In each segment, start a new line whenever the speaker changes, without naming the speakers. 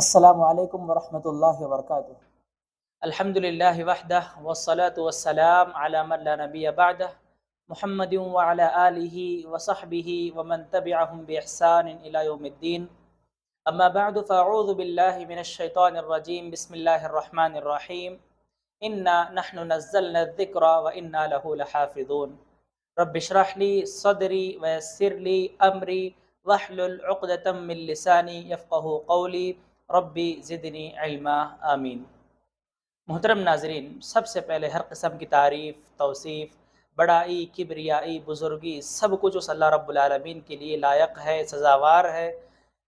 السلام علیکم ورحمۃ اللہ وبرکاتہ۔
الحمد للہ وحدہ والصلاة والسلام علی من لا نبی بعدہ محمد وعلی آلہ وصحبہ ومن تبعہم بإحسان الی یوم الدین اما بعد فاعوذ باللہ من الشیطان الرجیم بسم اللہ الرحمن الرحیم انا نحن نزلنا الذکر وانا له لحافظون رب اشرح لی صدری ویسر لی امری واحلل عقدۃ من لسانی یفقهوا قولی ربی زدنی علما آمین۔ محترم ناظرین، سب سے پہلے ہر قسم کی تعریف، توصیف، بڑائی، کبریائی، بزرگی سب کچھ اس اللہ رب العالمین کے لیے لائق ہے، سزاوار ہے،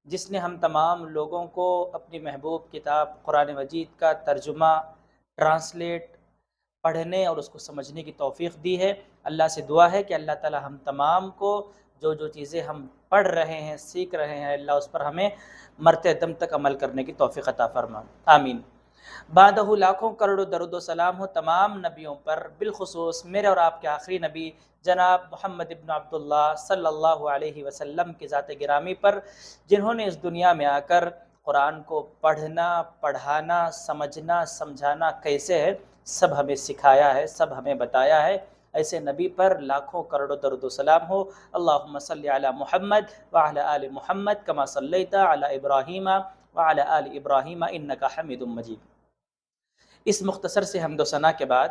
جس نے ہم تمام لوگوں کو اپنی محبوب کتاب قرآن مجید کا ترجمہ، ٹرانسلیٹ، پڑھنے اور اس کو سمجھنے کی توفیق دی ہے۔ اللہ سے دعا ہے کہ اللہ تعالی ہم تمام کو جو چیزیں ہم پڑھ رہے ہیں، سیکھ رہے ہیں، اللہ اس پر ہمیں مرتے دم تک عمل کرنے کی توفیق عطا فرما، آمین۔ بعدہ لاکھوں کروڑوں درود و سلام ہو تمام نبیوں پر، بالخصوص میرے اور آپ کے آخری نبی جناب محمد ابن عبداللہ صلی اللہ علیہ وسلم کی ذات گرامی پر، جنہوں نے اس دنیا میں آ کر قرآن کو پڑھنا، پڑھانا، سمجھنا، سمجھانا کیسے ہے سب ہمیں سکھایا ہے، سب ہمیں بتایا ہے۔ ایسے نبی پر لاکھوں کروڑوں درود و سلام ہو۔ اللہم صلی علی محمد وعلی آل محمد کما صلیت علی ابراہیم وعلی آل ابراہیم انک حمید مجید۔ اس مختصر سے حمد و ثنا کے بعد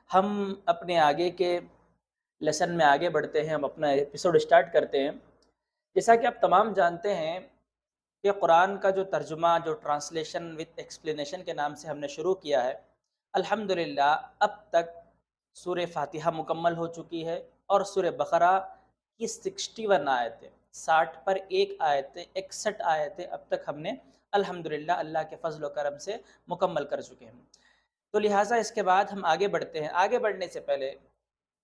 ہم اپنے آگے کے لیسن میں آگے بڑھتے ہیں، ہم اپنا ایپیسوڈ سٹارٹ کرتے ہیں۔ جیسا کہ آپ تمام جانتے ہیں کہ قرآن کا جو ترجمہ، جو ٹرانسلیشن وتھ ایکسپلینیشن کے نام سے ہم نے شروع کیا ہے، الحمدللہ اب تک سورہ فاتحہ مکمل ہو چکی ہے اور سورہ بقرہ کی 61 آیتیں، 60 پر ایک آیتیں، 61 آیتیں اب تک ہم نے الحمدللہ اللہ کے فضل و کرم سے مکمل کر چکے ہیں۔ تو لہٰذا اس کے بعد ہم آگے بڑھتے ہیں۔ آگے بڑھنے سے پہلے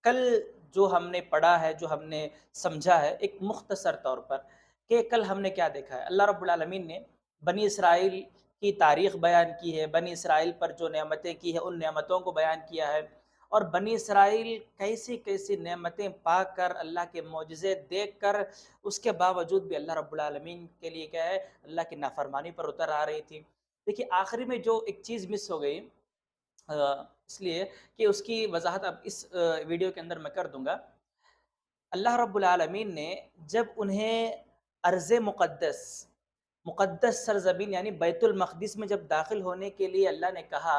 کل جو ہم نے پڑھا ہے، جو ہم نے سمجھا ہے، ایک مختصر طور پر کہ کل ہم نے کیا دیکھا ہے۔ اللہ رب العالمین نے بنی اسرائیل کی تاریخ بیان کی ہے، بنی اسرائیل پر جو نعمتیں کی ہیں ان نعمتوں کو بیان کیا ہے، اور بنی اسرائیل کیسی کیسی نعمتیں پا کر، اللہ کے معجزے دیکھ کر، اس کے باوجود بھی اللہ رب العالمین کے لیے کیا ہے، اللہ کی نافرمانی پر اتر آ رہی تھی۔ دیکھیے آخری میں جو ایک چیز مس ہو گئی، اس لیے کہ اس کی وضاحت اب اس ویڈیو کے اندر میں کر دوں گا۔ اللہ رب العالمین نے جب انہیں ارض مقدس، مقدس سرزمین یعنی بیت المقدس میں جب داخل ہونے کے لیے اللہ نے کہا،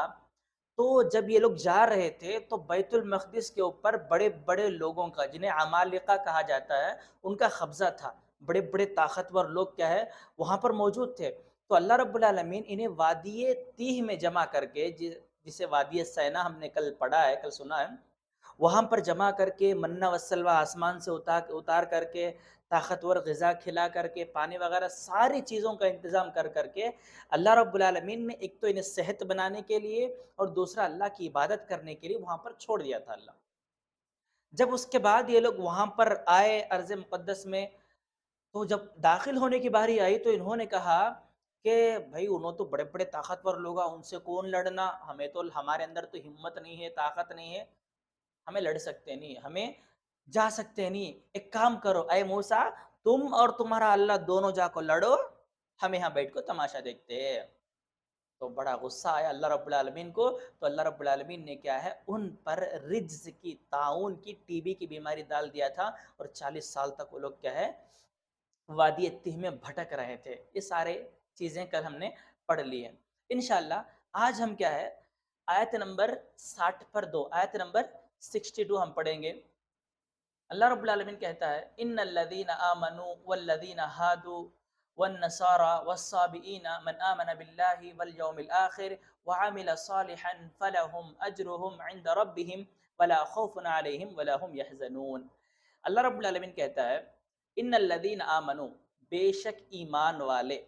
تو جب یہ لوگ جا رہے تھے تو بیت المقدس کے اوپر بڑے بڑے لوگوں کا، جنہیں عمالقہ کہا جاتا ہے، ان کا قبضہ تھا۔ بڑے بڑے طاقتور لوگ کیا ہے وہاں پر موجود تھے۔ تو اللہ رب العالمین انہیں وادی تیہ میں جمع کر کے، جسے وادی سینا ہم نے کل پڑھا ہے، کل سنا ہے، وہاں پر جمع کر کے منہ وسلوى آسمان سے اتار کر کے، طاقتور غذا کھلا کر کے، پانی وغیرہ ساری چیزوں کا انتظام کر کر کے، اللہ رب العالمین نے ایک تو انہیں صحت بنانے کے لیے اور دوسرا اللہ کی عبادت کرنے کے لیے وہاں پر چھوڑ دیا تھا اللہ۔ جب اس کے بعد یہ لوگ وہاں پر آئے ارض مقدس میں، تو جب داخل ہونے کی باری آئی تو انہوں نے کہا کہ بھائی انہوں تو بڑے بڑے طاقتور لوگ ہیں، ان سے کون لڑنا، ہمیں تو، ہمارے اندر تو ہمت نہیں ہے، طاقت نہیں ہے، ہمیں لڑ سکتے نہیں، ہمیں جا سکتے نہیں۔ ایک کام کرو اے موسیٰ، تم اور تمہارا اللہ دونوں جا کو لڑو، ہم یہاں بیٹھ کو تماشا دیکھتے ہیں۔ تو بڑا غصہ آیا اللہ رب العالمین کو، تو اللہ رب العالمین نے کیا ہے ان پر رجز کی، طاعون کی، ٹی بی کی بیماری ڈال دیا تھا، اور 40 سال تک وہ لوگ کیا ہے وادی تیہ میں بھٹک رہے تھے۔ یہ سارے چیزیں کل ہم نے پڑھ لی ہیں۔ انشاءاللہ آج ہم کیا ہے آیت نمبر 60 پر 2، آیت نمبر 62 ہم پڑھیں گے۔ اللہ رب العالمین کہتا ہے ان الذین آمنوا والذین ہادوا والنصارى والصابئین من آمن باللہ والیوم الآخر وعمل صالحا فلهم اجرهم عند ربهم ولا خوف علیہم ولا هم يحزنون۔ اللہ رب العالمین کہتا ہے ان الذین آمنوا، بے شک ایمان والے،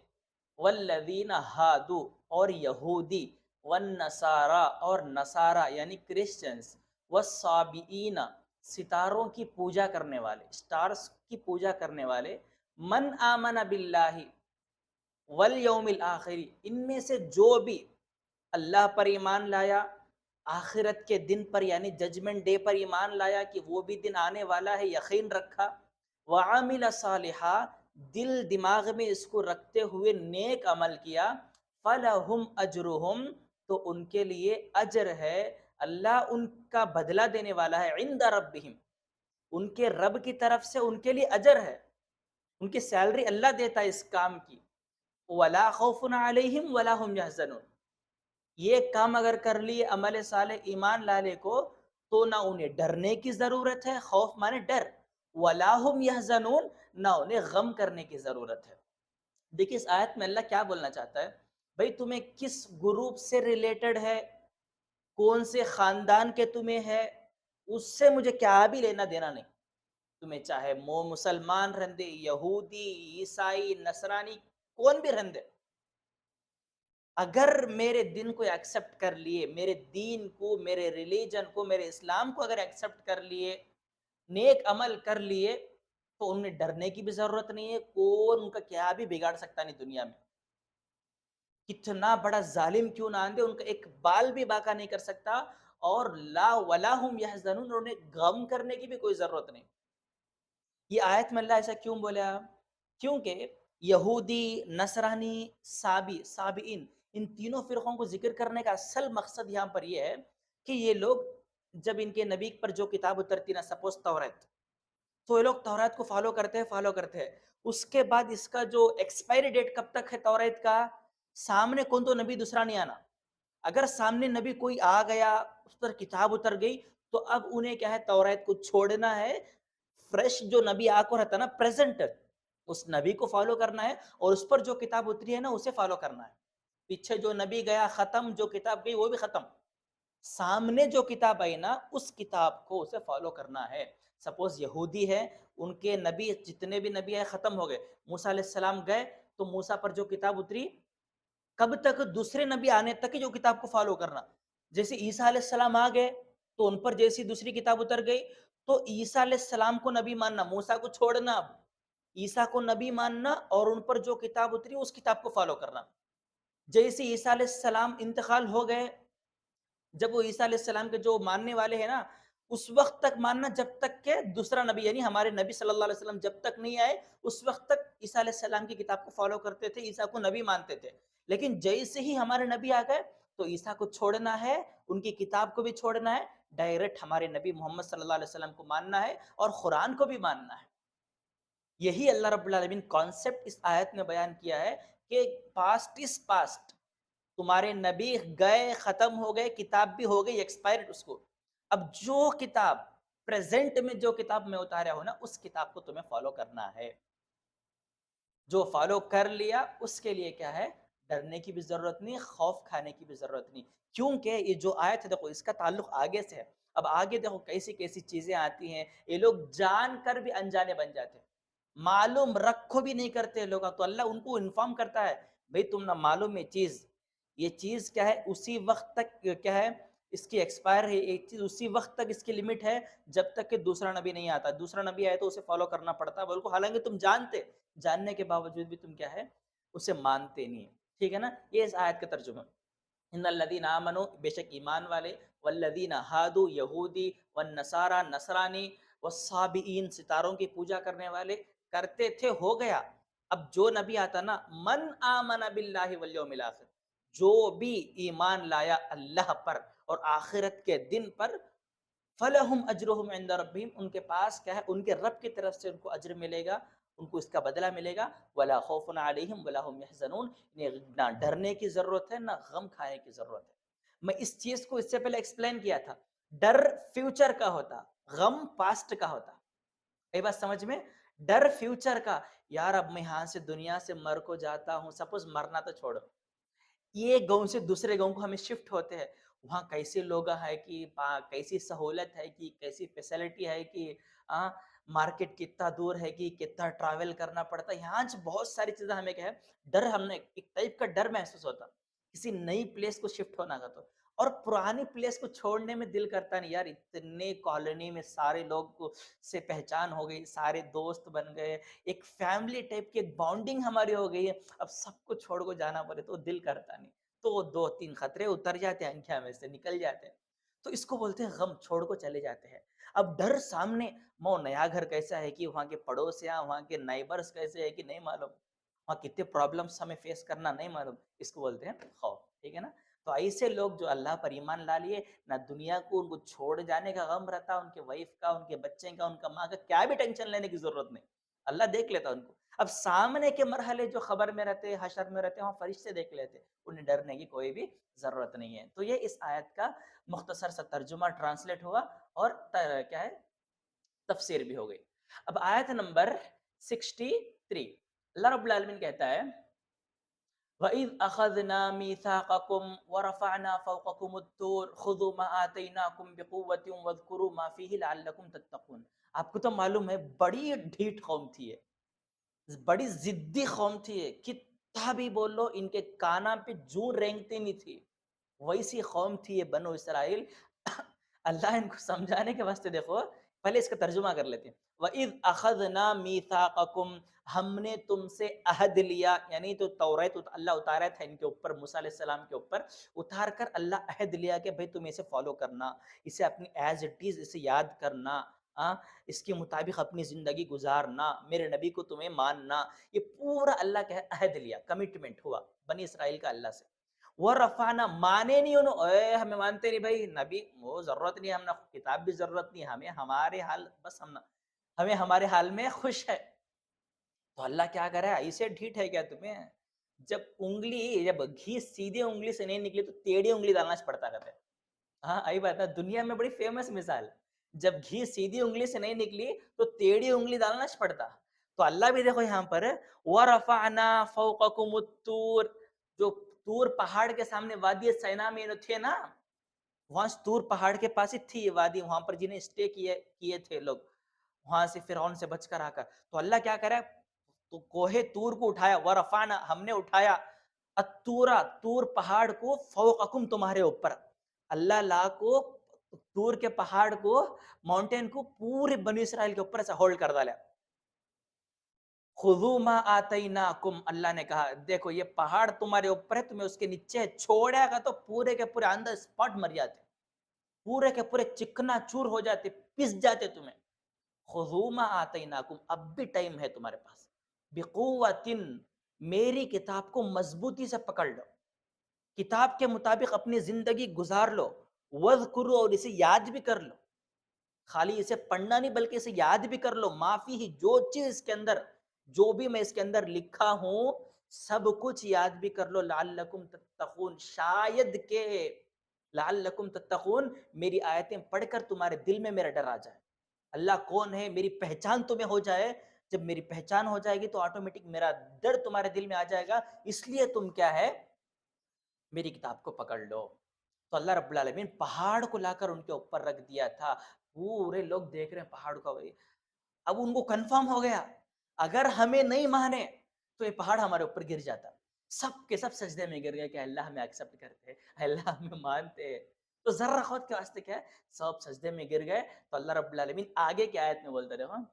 والذین ہادو، اور یہودی، والنصارى، اور نصارہ یعنی کرسچنز، والصابئین، ستاروں کی پوجا کرنے والے، سٹارز کی پوجا کرنے والے، من آمن باللہ والیوم الآخر، ان میں سے جو بھی اللہ پر ایمان لایا، آخرت کے دن پر یعنی ججمنٹ ڈے پر ایمان لایا کہ وہ بھی دن آنے والا ہے، یقین رکھا، وعامل صالحا، دل دماغ میں اس کو رکھتے ہوئے نیک عمل کیا، فَلَهُمْ أَجْرُهُمْ، تو ان کے لیے اجر ہے، اللہ ان کا بدلہ دینے والا ہے، عند ربہم، ان کے رب کی طرف سے ان کے لیے اجر ہے، ان کی سیلری اللہ دیتا ہے اس کام کی۔ وَلَا خَوْفٌ عَلَيْهِمْ وَلَا هُمْ يَحْزَنُونَ، یہ کام اگر کر لیے عمل صالح ایمان لانے کو، تو نہ انہیں ڈرنے کی ضرورت ہے، خوف مانے ڈر، وَلَا هُمْ يَحْزَنُونَ، نہ انہیں غم کرنے کی ضرورت ہے۔ دیکھیے اس آیت میں اللہ کیا بولنا چاہتا ہے، بھئی تمہیں کس گروپ سے ریلیٹڈ ہے، کون سے خاندان کے تمہیں ہے، اس سے مجھے کیا بھی لینا دینا نہیں، تمہیں چاہے مسلمان رہندے، یہودی، عیسائی، نصرانی، کون بھی رہندے، اگر میرے دین کو ایکسپٹ کر لیے، میرے دین کو، میرے ریلیجن کو، میرے اسلام کو اگر ایکسپٹ کر لیے، نیک عمل کر لیے، تو انہیں ڈرنے کی بھی ضرورت نہیں ہے، کون ان کا کیا بھی بگاڑ سکتا نہیں دنیا میں، کتنا بڑا ظالم کیوں نہ آندے، ان کا ایک بال بھی باقا نہیں کر سکتا، اور لا ولا ہم یحزنون، انہیں غم کرنے کی بھی کوئی ضرورت نہیں۔ یہ آیت میں اللہ ایسا کیوں بولا؟ کیونکہ یہودی، نصرانی، سابئین، ان تینوں فرقوں کو ذکر کرنے کا اصل مقصد یہاں پر یہ ہے کہ یہ لوگ جب ان کے نبی پر جو کتاب اترتی نا، سپوز توریت، تو یہ لوگ توریت کو فالو کرتے ہیں، اس کے بعد اس کا جو ایکسپائری ڈیٹ کب تک ہے توریت کا، سامنے کون تو نبی دوسرا نہیں آنا، اگر سامنے نبی کوئی آ گیا، اس پر کتاب اتر گئی، تو اب انہیں کیا ہے، توریت کو چھوڑنا ہے، فریش جو نبی آ کو رہتا نا، پریزنٹ، اس نبی کو فالو کرنا ہے، اور اس پر جو کتاب اتری ہے نا اسے فالو کرنا ہے، پیچھے جو نبی گیا ختم، جو کتاب گئی وہ بھی ختم، سامنے جو کتاب آئی نا اس کتاب کو اسے فالو کرنا ہے۔ سپوز یہودی ہے، ان کے نبی، جتنے بھی نبی آئے ختم ہو گئے، موسیٰ علیہ السلام گئے تو موسیٰ پر جو کتاب اتری، کب تک، دوسرے نبی آنے تک کی جو کتاب کو فالو کرنا، جیسے عیسیٰ علیہ السلام آ گئے تو ان پر جیسی دوسری کتاب اتر گئی، تو عیسیٰ علیہ السلام کو نبی ماننا، موسیٰ کو چھوڑنا، اب عیسیٰ کو نبی ماننا اور ان پر جو کتاب اتری اس کتاب کو فالو کرنا۔ جیسے عیسیٰ علیہ السلام انتقال ہو گئے، جب وہ عیسیٰ علیہ السلام کے جو ماننے والے ہیں نا، اس وقت تک ماننا جب تک کہ دوسرا نبی، یعنی ہمارے نبی صلی اللہ علیہ وسلم جب تک نہیں آئے، اس وقت تک عیسیٰ علیہ السلام کی کتاب کو فالو کرتے تھے، عیسیٰ کو نبی مانتے تھے، لیکن جیسے ہی ہمارے نبی آ گئے تو عیسیٰ کو چھوڑنا ہے، ان کی کتاب کو بھی چھوڑنا ہے، ڈائریکٹ ہمارے نبی محمد صلی اللہ علیہ وسلم کو ماننا ہے، اور قرآن کو بھی ماننا ہے۔ یہی اللہ رب العالمین کانسیپٹ اس آیت میں بیان کیا ہے کہ پاسٹ از پاسٹ، تمہارے نبی گئے، ختم ہو گئے، کتاب بھی ہو گئی ایکسپائرڈ، اس کو اب جو کتاب پریزنٹ میں جو کتاب میں اتاریا ہو نا، اس کتاب کو تمہیں فالو کرنا ہے، جو فالو کر لیا اس کے لیے کیا ہے، ڈرنے کی بھی ضرورت نہیں، خوف کھانے کی بھی ضرورت نہیں، کیونکہ یہ جو آیت ہے دیکھو اس کا تعلق آگے سے ہے، اب آگے دیکھو کیسی کیسی چیزیں آتی ہیں، یہ لوگ جان کر بھی انجانے بن جاتے ہیں، معلوم رکھو بھی نہیں کرتے لوگ، تو اللہ ان کو انفارم کرتا ہے، بھئی تم نہ معلوم یہ چیز کیا ہے، اسی وقت تک کیا ہے، اس کی ایکسپائر ہے، ایک چیز اسی وقت تک اس کی لمٹ ہے جب تک کہ دوسرا نبی نہیں آتا، دوسرا نبی آئے تو اسے فالو کرنا پڑتا ہے، بلکہ حالانکہ تم جاننے کے باوجود بھی تم کیا ہے، اسے مانتے نہیں، ٹھیک ہے نا، یہ اس آیت کا ترجمہ۔ ان الذین آمنوا، بے شک ایمان والے، والذین ہادوا، یہودی، والنصارى، نصرانی، والصابئین، ستاروں کی پوجا کرنے والے، کرتے تھے، ہو گیا، اب جو نبی آتا نا، من آمن باللہ والیوم الاخر، جو بھی ایمان لایا اللہ پر اور آخرت کے دن پر، فلہم اجرہم عند ربہم، ان کے پاس کیا ہے، ان کے رب کی طرف سے ان کو اجر ملے گا، ان کو اس کا بدلہ ملے گا، ولا خوف علیہم ولا ہم یحزنون، انہیں نہ ڈرنے کی ضرورت ہے، نہ غم کھانے کی ضرورت ہے۔ میں اس چیز کو اس سے پہلے ایکسپلین کیا تھا، ڈر فیوچر کا ہوتا، غم پاسٹ کا ہوتا، یہ بات سمجھ میں، ڈر فیوچر کا، یار اب میں یہاں سے دنیا سے مر کو جاتا ہوں، سپوز مرنا تو چھوڑو، یہ گاؤں سے دوسرے گاؤں کو ہمیں شفٹ ہوتے ہیں، وہاں کیسے لوگ ہے کہ کیسی سہولت ہے کہ کیسی فیسلٹی ہے کہ مارکیٹ کتنا دور ہے کہ کتنا ٹریول کرنا پڑتا ہے، یہاں بہت ساری چیزیں ہمیں کیا ہے، ڈر، ہم نے ایک ٹائپ کا ڈر محسوس ہوتا کسی نئی پلیس کو شفٹ ہونا کا، تو اور پرانی پلیس کو چھوڑنے میں دل کرتا نہیں، یار اتنے کالونی میں سارے لوگ کو سے پہچان ہو گئی، سارے دوست بن گئے، ایک فیملی ٹائپ کی ایک بانڈنگ ہماری ہو گئی ہے، اب سب کو چھوڑ کو جانا پڑے تو دل کرتا نہیں، تو دو تین خطرے اتر جاتے ہیں آنکھیں میں سے نکل جاتے ہیں، تو اس کو بولتے ہیں غم، چھوڑ کو چلے جاتے ہیں۔ اب ڈر سامنے، نیا گھر کیسا ہے کہ وہاں کے پڑوسیاں، وہاں کے نیبرز کیسے ہے کہ نہیں معلوم، وہاں کتنے پرابلمس ہمیں فیس کرنا نہیں معلوم، اس کو بولتے ہیں خوف، ٹھیک ہے نا. تو ایسے لوگ جو اللہ پر ایمان لا لیے، نہ دنیا کو ان کو چھوڑ جانے کا غم رہتا، ان کے وائف کا، ان کے بچے کا، ان کا ماں کا کیا بھی ٹینشن لینے کی ضرورت نہیں، اللہ دیکھ لیتا ان کو. اب سامنے کے مرحلے جو خبر میں رہتے، حشر میں رہتے، وہاں فرشتے دیکھ لیتے، انہیں ڈرنے کی کوئی بھی ضرورت نہیں ہے. تو یہ اس آیت کا مختصر سا ترجمہ ٹرانسلیٹ ہوا اور کیا ہے تفسیر بھی ہو گئی. اب آیت نمبر 63 اللہ رب العالمین کہتا ہے وَإِذْ أَخَذْنَا مِيثَاقَكُمْ وَرَفَعْنَا فَوْقَكُمُ الطُّورَ خُذُوا مَا آتَيْنَاكُمْ بِقُوَّةٍ وَاذْكُرُوا مَا فِيهِ لَعَلَّكُمْ تَتَّقُونَ. آپ کو تو معلوم ہے بڑی ڈھیٹ قوم تھی یہ، بڑی ضدی قوم تھی یہ، کتنا بھی بول لو ان کے کانا پہ جوں رینگتی نہیں تھی، ویسی قوم تھی یہ بنو اسرائیل. اللہ ان کو سمجھانے کے واسطے دیکھو پہلے اس کا ترجمہ کر لیتے ہیں. وَإِذْ أَخَذْنَا مِيثَاقَكُمْ، ہم نے تم سے عہد لیا، یعنی تو توریت اللہ اتارا تھا ان کے اوپر، موسیٰ علیہ السلام کے اوپر اتار کر اللہ عہد لیا کہ بھئی تم اسے فالو کرنا، اسے اپنی ایز اٹ از اسے یاد کرنا، اس کے مطابق اپنی زندگی گزارنا، میرے نبی کو تمہیں ماننا. یہ پورا اللہ کا عہد لیا، کمٹمنٹ ہوا بنی اسرائیل کا اللہ سے. وہ رفعنا، مانے نہیں انہوں، اے ہمیں مانتے نہیں بھائی، نبی وہ ضرورت نہیں، ہم نہ کتاب بھی ضرورت نہیں، ہمیں ہمارے حال بس، ہمیں ہمارے حال میں خوش ہے. تو اللہ کیا کرے، ایسے ڈھیٹ ہے کیا تمہیں؟ جب گھی سیدھے انگلی سے نہیں نکلی تو ٹیڑھی انگلی ڈالنا پڑتا رہتا ہے. ہاں آئی بات ہے، دنیا میں بڑی فیمس مثال، جب گھی سیدھی انگلی سے نہیں نکلی تو ٹیڑھی انگلی ڈالنا پڑتا. تو اللہ بھی دیکھو یہاں پر وَرَفَعْنَا فَوْقَكُمُ الطُّورَ، جو طور پہاڑ کے سامنے وادی سینا میں تھے نا، وہاں طور پہاڑ کے پاس ہی تھی یہ وادی، وہاں پر جنہیں اسٹے کیے تھے لوگ، وہاں سے فرعون سے بچ کر آ کر. تو اللہ کیا کرے، تو کوہ طور کو اٹھایا، ورفعنا ہم نے اٹھایا، الطورا طور پہاڑ کو، فوقکم تمہارے اوپر. اللہ لا کو طور کے پہاڑ کو، ماؤنٹین کو پورے بنی اسرائیل کے اوپر سے ہولڈ کر ڈالا. خذوا ما آتیناکم، اللہ نے کہا دیکھو یہ پہاڑ تمہارے اوپر ہے، تمہیں اس کے نیچے چھوڑے گا تو پورے کے پورے اندر اسپاٹ مر جاتے، پورے کے پورے چکنا چور ہو جاتے، پس جاتے تمہیں. خذوا ما آتیناکم، اب بھی ٹائم ہے تمہارے پاس، بقوۃ، میری کتاب کو مضبوطی سے پکڑ لو، کتاب کے مطابق اپنی زندگی گزار لو، وذکروا، اور اسے یاد بھی کر لو، خالی اسے پڑھنا نہیں بلکہ اسے یاد بھی کر لو، ما فیہ، جو چیز اس کے اندر، جو بھی میں اس کے اندر لکھا ہوں سب کچھ یاد بھی کر لو، لعلکم تتقون، شاید کہ لعلکم تتقون، میری آیتیں پڑھ کر تمہارے دل میں میرا ڈر آ جائے، اللہ کون ہے میری پہچان تمہیں ہو جائے. جب میری پہچان ہو جائے گی تو آٹومیٹک میرا ڈر تمہارے دل میں آ جائے گا، اس لیے تم کیا ہے میری کتاب کو پکڑ لو. تو اللہ رب العالمین پہاڑ کو لا کر ان کے اوپر رکھ دیا تھا، پورے لوگ دیکھ رہے ہیں پہاڑ کو. اب ان کو کنفرم ہو گیا اگر ہمیں نہیں مانے تو یہ پہاڑ ہمارے اوپر گر جاتا. سب کے سب سجدے میں گر گئے کہ اللہ ہمیں ایکسپٹ کرتے، اللہ ہمیں مانتے. تو ذرہ خود کے واسطے کیا ہے، سب سجدے میں گر گئے. تو اللہ رب العالمین آگے کی آیت میں بولتے رہے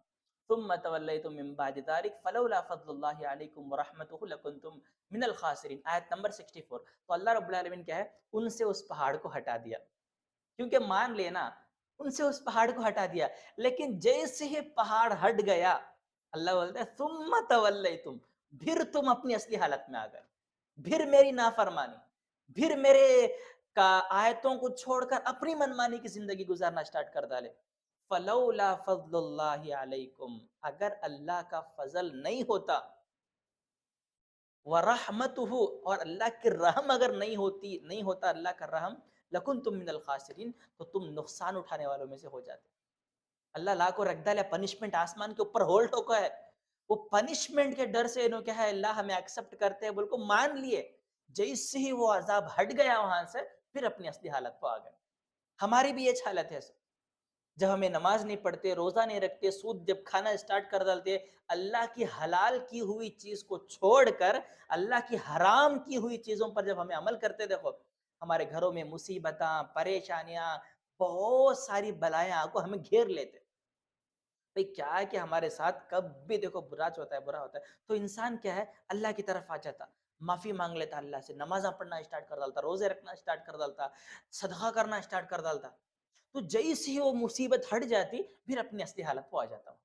ثم تولیتم من بعد ذلك فلولا فضل اللہ علیکم ورحمتہ لکنتم من الخاسرین، آیت نمبر 64. تو اللہ رب العالمین کیا ہے، ان سے اس پہاڑ کو ہٹا دیا، کیونکہ مان لینا ان سے اس پہاڑ کو ہٹا دیا. لیکن جیسے ہی پہاڑ ہٹ گیا اللہ بولتا ہے ثم تولیتم، پھر تم اپنی اصلی حالت میں آ گئے، پھر میری نافرمانی، پھر میرے کا آیتوں کو چھوڑ کر اپنی منمانی کی زندگی گزارنا سٹارٹ کر ڈالے. فلولا فضل اللہ علیکم، اگر اللہ کا فضل نہیں ہوتا، ورحمتہ، اور اللہ کی رحم اگر نہیں ہوتا اللہ کا رحم، لکنتم من الخاسرین، تو تم نقصان اٹھانے والوں میں سے ہو جاتے. اللہ لا کو رکھ ڈالے پنشمنٹ آسمان کے اوپر ہولڈ ہو ہے، وہ پنشمنٹ کے ڈر سے انہوں کیا ہے اللہ ہمیں ایکسپٹ کرتے ہیں بول کو مان لیے. جیسے ہی وہ عذاب ہٹ گیا وہاں سے پھر اپنی اصلی حالت کو آ گئے. ہماری بھی یہ حالت ہے، جب ہمیں نماز نہیں پڑھتے، روزہ نہیں رکھتے، سود جب کھانا اسٹارٹ کر ڈالتے، اللہ کی حلال کی ہوئی چیز کو چھوڑ کر اللہ کی حرام کی ہوئی چیزوں پر جب ہمیں عمل کرتے، دیکھو ہمارے گھروں میں مصیبتاں، پریشانیاں، بہت ساری بلائیں آ کو ہمیں گھیر لیتے. بھئی کیا ہے کہ ہمارے ساتھ کب بھی دیکھو برا ہوتا ہے تو انسان کیا ہے اللہ کی طرف آ جاتا، معافی مانگ لیتا اللہ سے، نمازاں پڑھنا اسٹارٹ کر ڈالتا، روزے رکھنا اسٹارٹ کر ڈالتا، صدقہ کرنا اسٹارٹ کر ڈالتا. تو جیسی وہ مصیبت ہٹ جاتی پھر اپنی اصلی حالت کو آ جاتا ہوں.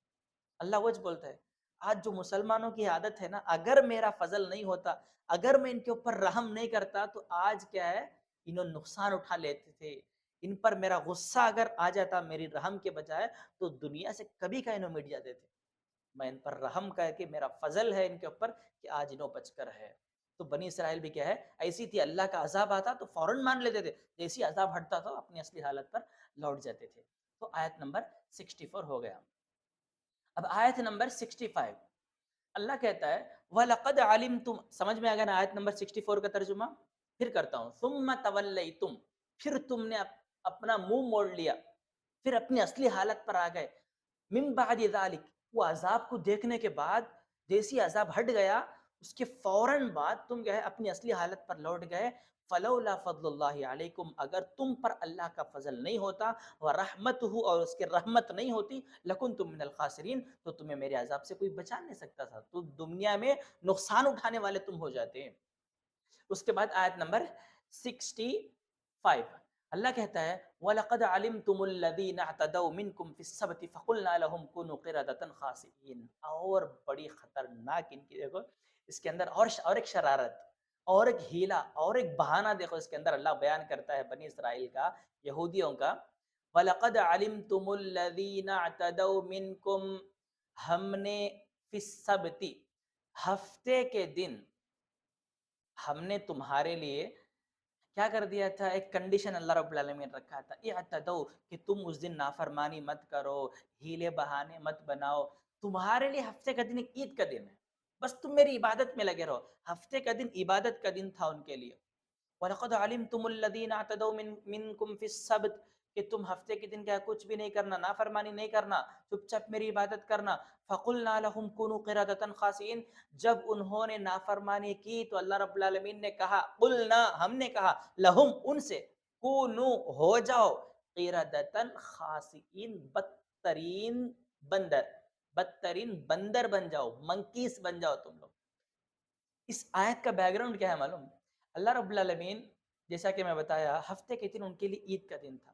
اللہ وجہ بولتا ہے آج جو مسلمانوں کی عادت ہے نا، اگر میرا فضل نہیں ہوتا، اگر میں ان کے اوپر رحم نہیں کرتا تو آج کیا ہے، انہوں نقصان اٹھا لیتے تھے، ان پر میرا غصہ اگر آ جاتا میری رحم کے بجائے تو دنیا سے کبھی کا انہوں مٹ جاتے تھے۔ میں ان پر رحم کر کے میرا فضل ہے ان کے اوپر کہ آج انہوں بچ کر ہے۔ تو بنی اسرائیل بھی کیا ہے، ایسی تھی، اللہ کا عذاب آتا تو فوراً مان لیتے تھے، جیسی عذاب ہٹتا تھا اپنی اصلی حالت پر لوٹ جاتے تھے۔ تو آیت نمبر 64 ہو گیا۔ اب آیت نمبر 65 اللہ کہتا ہے وَلَقَدْ عَلِمْتُمْ، سمجھ میں آ گیا نا آیت نمبر 64 کا ترجمہ؟ پھر کرتا ہوں، ثُمَّ تَوَلَّيْتُمْ، پھر تم نے اپنا منہ موڑ لیا، پھر اپنی اصلی حالت پر آ گئے، من بعد ذالک، وہ عذاب کو دیکھنے کے بعد، جیسی عذاب ہٹ گیا اس کے فوراً بعد تم گئے اپنی اصلی حالت پر لوٹ گئے، فلولا فضل اللہ علیکم، اگر تم پر اللہ کا فضل نہیں ہوتا، ورحمتہ، اور اس کے رحمت نہیں ہوتی، لکنتم من الخاسرین، تو تمہیں میرے عذاب سے کوئی بچا نہیں سکتا تھا، تو دنیا میں نقصان اٹھانے والے تم ہو جاتے ہیں۔ اس کے بعد آیت نمبر 65 اللہ کہتا ہے وَلَقَدْ عَلِمْتُمُ الَّذِينَ اعْتَدَوْا مِنْكُمْ فِي السَّبْتِ فَقُلْنَا لَهُمْ كُونُوا قِرَدَةً خَاسِئِينَ، اور بڑی خطرناک ان کی، دیکھو اس کے اندر اور ایک شرارت اور ایک ہیلا اور ایک بہانہ، دیکھو اس کے اندر اللہ بیان کرتا ہے بنی اسرائیل کا، یہودیوں کا۔ وَلَقَدْ عَلِمْتُمُ الَّذِينَ اعْتَدَوْا مِنْكُمْ، ہم نے فِي السَّبْتِ، ہفتے کے دن، ہم نے تمہارے لیے کیا کر دیا تھا، ایک کنڈیشن اللہ رب العالمین رکھا تھا، اعتدو، کہ تم اس دن نافرمانی مت کرو، ہیلے بہانے مت بناؤ، تمہارے لیے ہفتے کا دن ایک عید کا دن ہے، بس تم میری عبادت میں لگے رہو، ہفتے کا دن عبادت کا دن تھا ان کے لیے۔ وَلَقَدْ عَلِمْتُمُ الَّذِينَ اعْتَدَوْا مِنْكُمْ فِي السَّبْتِ، کہ تم ہفتے کے دن کیا کچھ بھی نہیں کرنا، نافرمانی نہیں کرنا، چپ چپ میری عبادت کرنا۔ فَقُلْنَا لَهُمْ كُونُوا قِرَدَةً خَاسِئِينَ، جب انہوں نے نافرمانی کی تو اللہ رب العالمین نے کہا، قلنا، ہم نے کہا، لہم، ان سے، کونو، ہو جاؤ، قِرَدَةً خَاسِئِينَ، بدترین بندر، بدترین بندر بن جاؤ، منکیس بن جاؤ تم لوگ۔ اس آیت کا بیک گراؤنڈ کیا ہے معلوم؟ اللہ رب العالمین، جیسا کہ میں بتایا، ہفتے کے دن ان کے لیے عید کا دن تھا،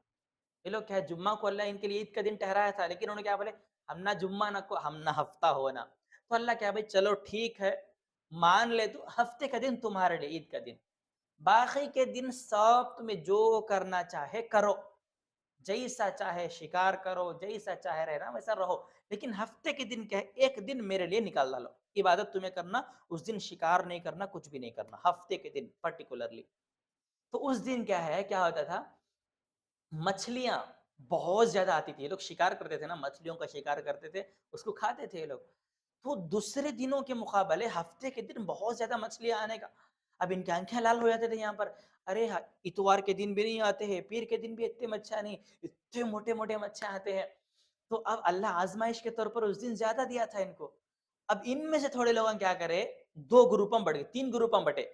یہ لوگ کیا ہے، جمعہ کو اللہ ان کے لیے عید کا دن ٹھہرایا تھا، لیکن انہوں نے کیا بولے، ہم نہ جمعہ نہ کو، ہم نہ ہفتہ ہونا، تو اللہ کیا بھائی چلو ٹھیک ہے، مان لے، تو ہفتے کا دن تمہارے لیے عید کا دن، باقی کے دن سب تمہیں جو کرنا چاہے کرو، جیسا چاہے شکار کرو، جیسا چاہے رہنا ویسا رہو، لیکن ہفتے کے دن کیا ہے، ایک دن میرے لیے نکال ڈالو، عبادت تمہیں کرنا، اس دن شکار نہیں کرنا، کچھ بھی نہیں کرنا، ہفتے کے دن پرٹیکولرلی۔ تو اس دن کیا ہے، کیا ہوتا تھا، مچھلیاں بہت زیادہ آتی تھی، یہ لوگ شکار کرتے تھے نا، مچھلیوں کا شکار کرتے تھے، اس کو کھاتے تھے یہ لوگ، تو دوسرے دنوں کے مقابلے ہفتے کے دن بہت زیادہ مچھلیاں آنے کا، اب ان کی آنکھیں لال ہو جاتے تھے یہاں پر، ارے اتوار کے دن بھی نہیں آتے ہیں، پیر کے دن بھی اتنے مچھلیاں نہیں، اتنے موٹے موٹے مچھلیاں آتے ہیں، تو اب اللہ آزمائش کے طور پر اس دن زیادہ دیا تھا ان کو۔ اب ان میں سے تھوڑے لوگ کیا کرے، دو گروپوں بڑھ گئے، تین گروپوں بٹے،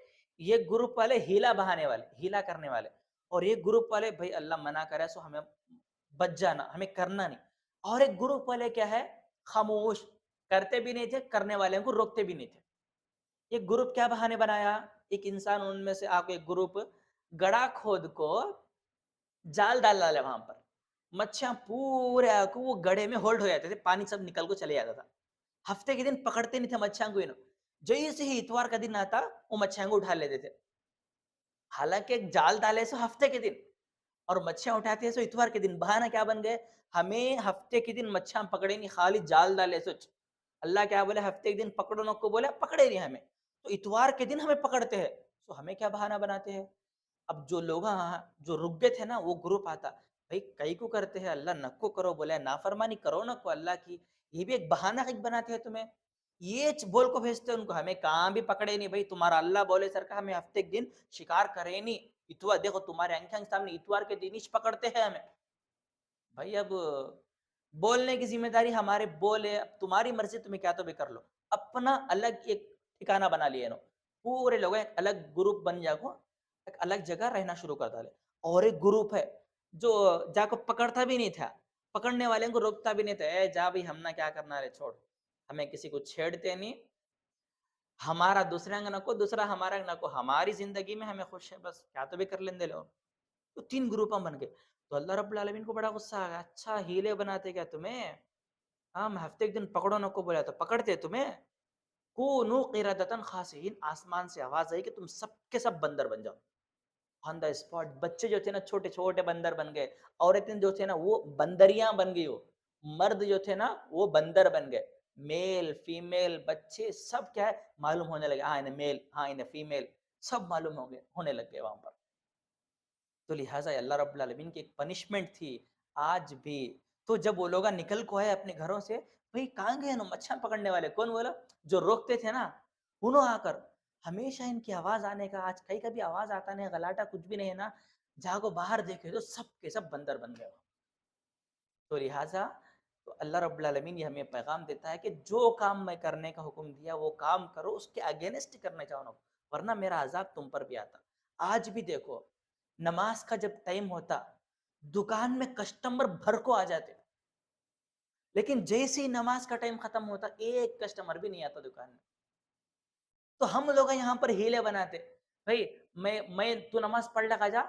یہ گروپ والے ہیلا بہانے والے، ہیلا کرنے والے، اور ایک گروپ والے بھائی اللہ منع کرے سو ہمیں بچ جانا، ہمیں کرنا نہیں، اور ایک گروپ والے کیا ہے، خاموش، کرتے بھی نہیں تھے، کرنے والے کو روکتے بھی نہیں تھے۔ ایک گروپ کیا بہانے بنایا، ایک انسان ان میں سے آپ ایک گروپ گڑا کھود کو جال ڈال ڈالے وہاں پر، مچھیاں پورے کو وہ گڑھے میں ہولڈ ہو جاتے تھے، پانی سب نکل کو چلے جاتا تھا، ہفتے کے دن پکڑتے نہیں تھے مچھیاں کو، جیسے ہی اتوار کا دن آتا وہ مچھیاں کو اٹھا لیتے تھے، حالانکہ ایک جال ڈالے سو ہفتے کے دن، اور مچھیاں اٹھاتے ہیں سو اتوار کے دن، بہانہ کیا بن گئے، ہمیں ہفتے کے دن مچھیاں پکڑے نہیں، خالی جال ڈالے سوچ، اللہ کیا بولے، ہفتے کے دن پکڑو نہ کو بولے، پکڑے نہیں ہمیں، تو اتوار کے دن ہمیں پکڑتے ہیں، سو ہمیں کیا بہانہ بناتے ہیں۔ اب جو لوگ جو رک گئے تھے نا، وہ گروپ آتا، بھائی کئی کو کرتے ہیں اللہ نکو کرو، بولے نافرمانی کرو نہ کو اللہ کی، یہ بھی ایک بہانہ ایک بناتے ہیں تمہیں، یہ بول کو بھیجتے ان کو، ہمیں کہاں بھی پکڑے نہیں بھائی، تمہارا اللہ بولے سر کا ہمیں ہفتے کے دن شکار کرے نہیں، اتوار دیکھو تمہارے آنکھیں سامنے اتوار کے دن ہی پکڑتے ہیں ہمیں، بھائی اب بولنے کی ذمہ داری ہمارے، بولے اب تمہاری مرضی، تمہیں کیا تو بھی کر لو، اپنا الگ ایک ٹھکانہ بنا لیے نا، پورے لوگ ایک الگ گروپ بن جا کو، ایک الگ جگہ رہنا شروع کر ڈالے، اور ایک گروپ ہے جو جا کو پکڑتا بھی نہیں تھا، پکڑنے والے کو روکتا بھی نہیں تھا، اے جا بھی، ہم نہ کیا کرنا رہے، چھوڑ، ہمیں کسی کو چھیڑتے نہیں، ہمارا دوسرے نہ کو، دوسرا ہمارا نہ کو، ہماری زندگی میں ہمیں خوش ہے، بس کیا تو بھی کر لیں دے لو، تو تین گروپاں بن گئے، تو اللہ رب العالمین کو بڑا غصہ آ گیا، اچھا ہیلے بناتے کیا تمہیں، ہاں میں ہفتے ایک دن پکڑو نہ کو بولا تو پکڑتے تمہیں. کونو قردۃ خاسئین، آسمان سے آواز آئی کہ تم سب کے سب بندر بن جاؤ. آن دا اسپاٹ بچے جو تھے نا چھوٹے چھوٹے بندر بن گئے، عورتیں جو تھے نا وہ بندریاں بن گئی، ہو مرد جو تھے نا وہ بندر بن گئے، میل فیمیل بچے سب کیا ہے معلوم ہونے لگے، ہاں انہیں میل ہاں انہیں فیمیل سب معلوم ہونے لگ گئے وہاں پر. تو لہٰذا اللہ رب العالمین کی ایک پنشمنٹ تھی آج بھی. تو جب وہ لوگ نکل کو آئے اپنے گھروں سے، بھئی کہاں گئے نا مچھر پکڑنے والے؟ کون بولا؟ جو روکتے تھے نا انہوں آ کر. ہمیشہ ان کی آواز آنے کا، آج کئی کبھی آواز آتا نہیں، غلاٹا کچھ بھی نہیں ہے نا، جاگو باہر دیکھے تو سب کے سب بندر بن گئے. تو لہٰذا تو اللہ رب العالمین یہ ہمیں پیغام دیتا ہے کہ جو کام میں کرنے کا حکم دیا وہ کام کرو، اس کے اگینسٹ کرنے جاؤ نہ، ورنہ میرا عذاب تم پر بھی آتا. آج بھی دیکھو نماز کا جب ٹائم ہوتا دکان میں کسٹمر بھر کو آ جاتے، لیکن جیسے ہی نماز کا ٹائم ختم ہوتا ایک کسٹمر بھی نہیں آتا دکان میں. تو ہم لوگ یہاں پر ہیلے بناتے، بھائی میں تو نماز پڑھ لگا جا،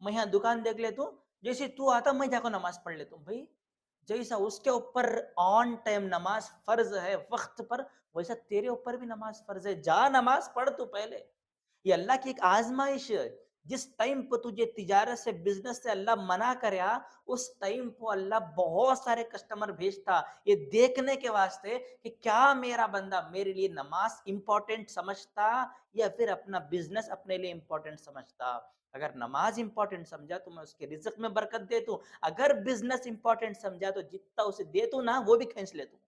میں یہاں دکان دیکھ لیتا ہوں، جیسے تو آتا میں جا کر نماز پڑھ لیتا ہوں. بھائی جیسا اس کے اوپر آن ٹائم نماز فرض ہے وقت پر، ویسا تیرے اوپر بھی نماز فرض ہے، جا نماز پڑھ تو پہلے. یہ اللہ کی ایک آزمائش ہے. جس ٹائم پہ تجھے تجارت سے بزنس سے اللہ منع کریا، اس ٹائم پہ اللہ بہت سارے کسٹمر بھیجتا یہ دیکھنے کے واسطے کہ کیا میرا بندہ میرے لیے نماز امپورٹنٹ سمجھتا یا پھر اپنا بزنس اپنے لیے امپورٹنٹ سمجھتا. اگر نماز امپورٹنٹ سمجھا تو میں اس کے رزق میں برکت دیتا ہوں، اگر بزنس امپورٹنٹ سمجھا تو جتنا اسے دیتا ہوں نا وہ بھی کھینچ لیتا ہوں.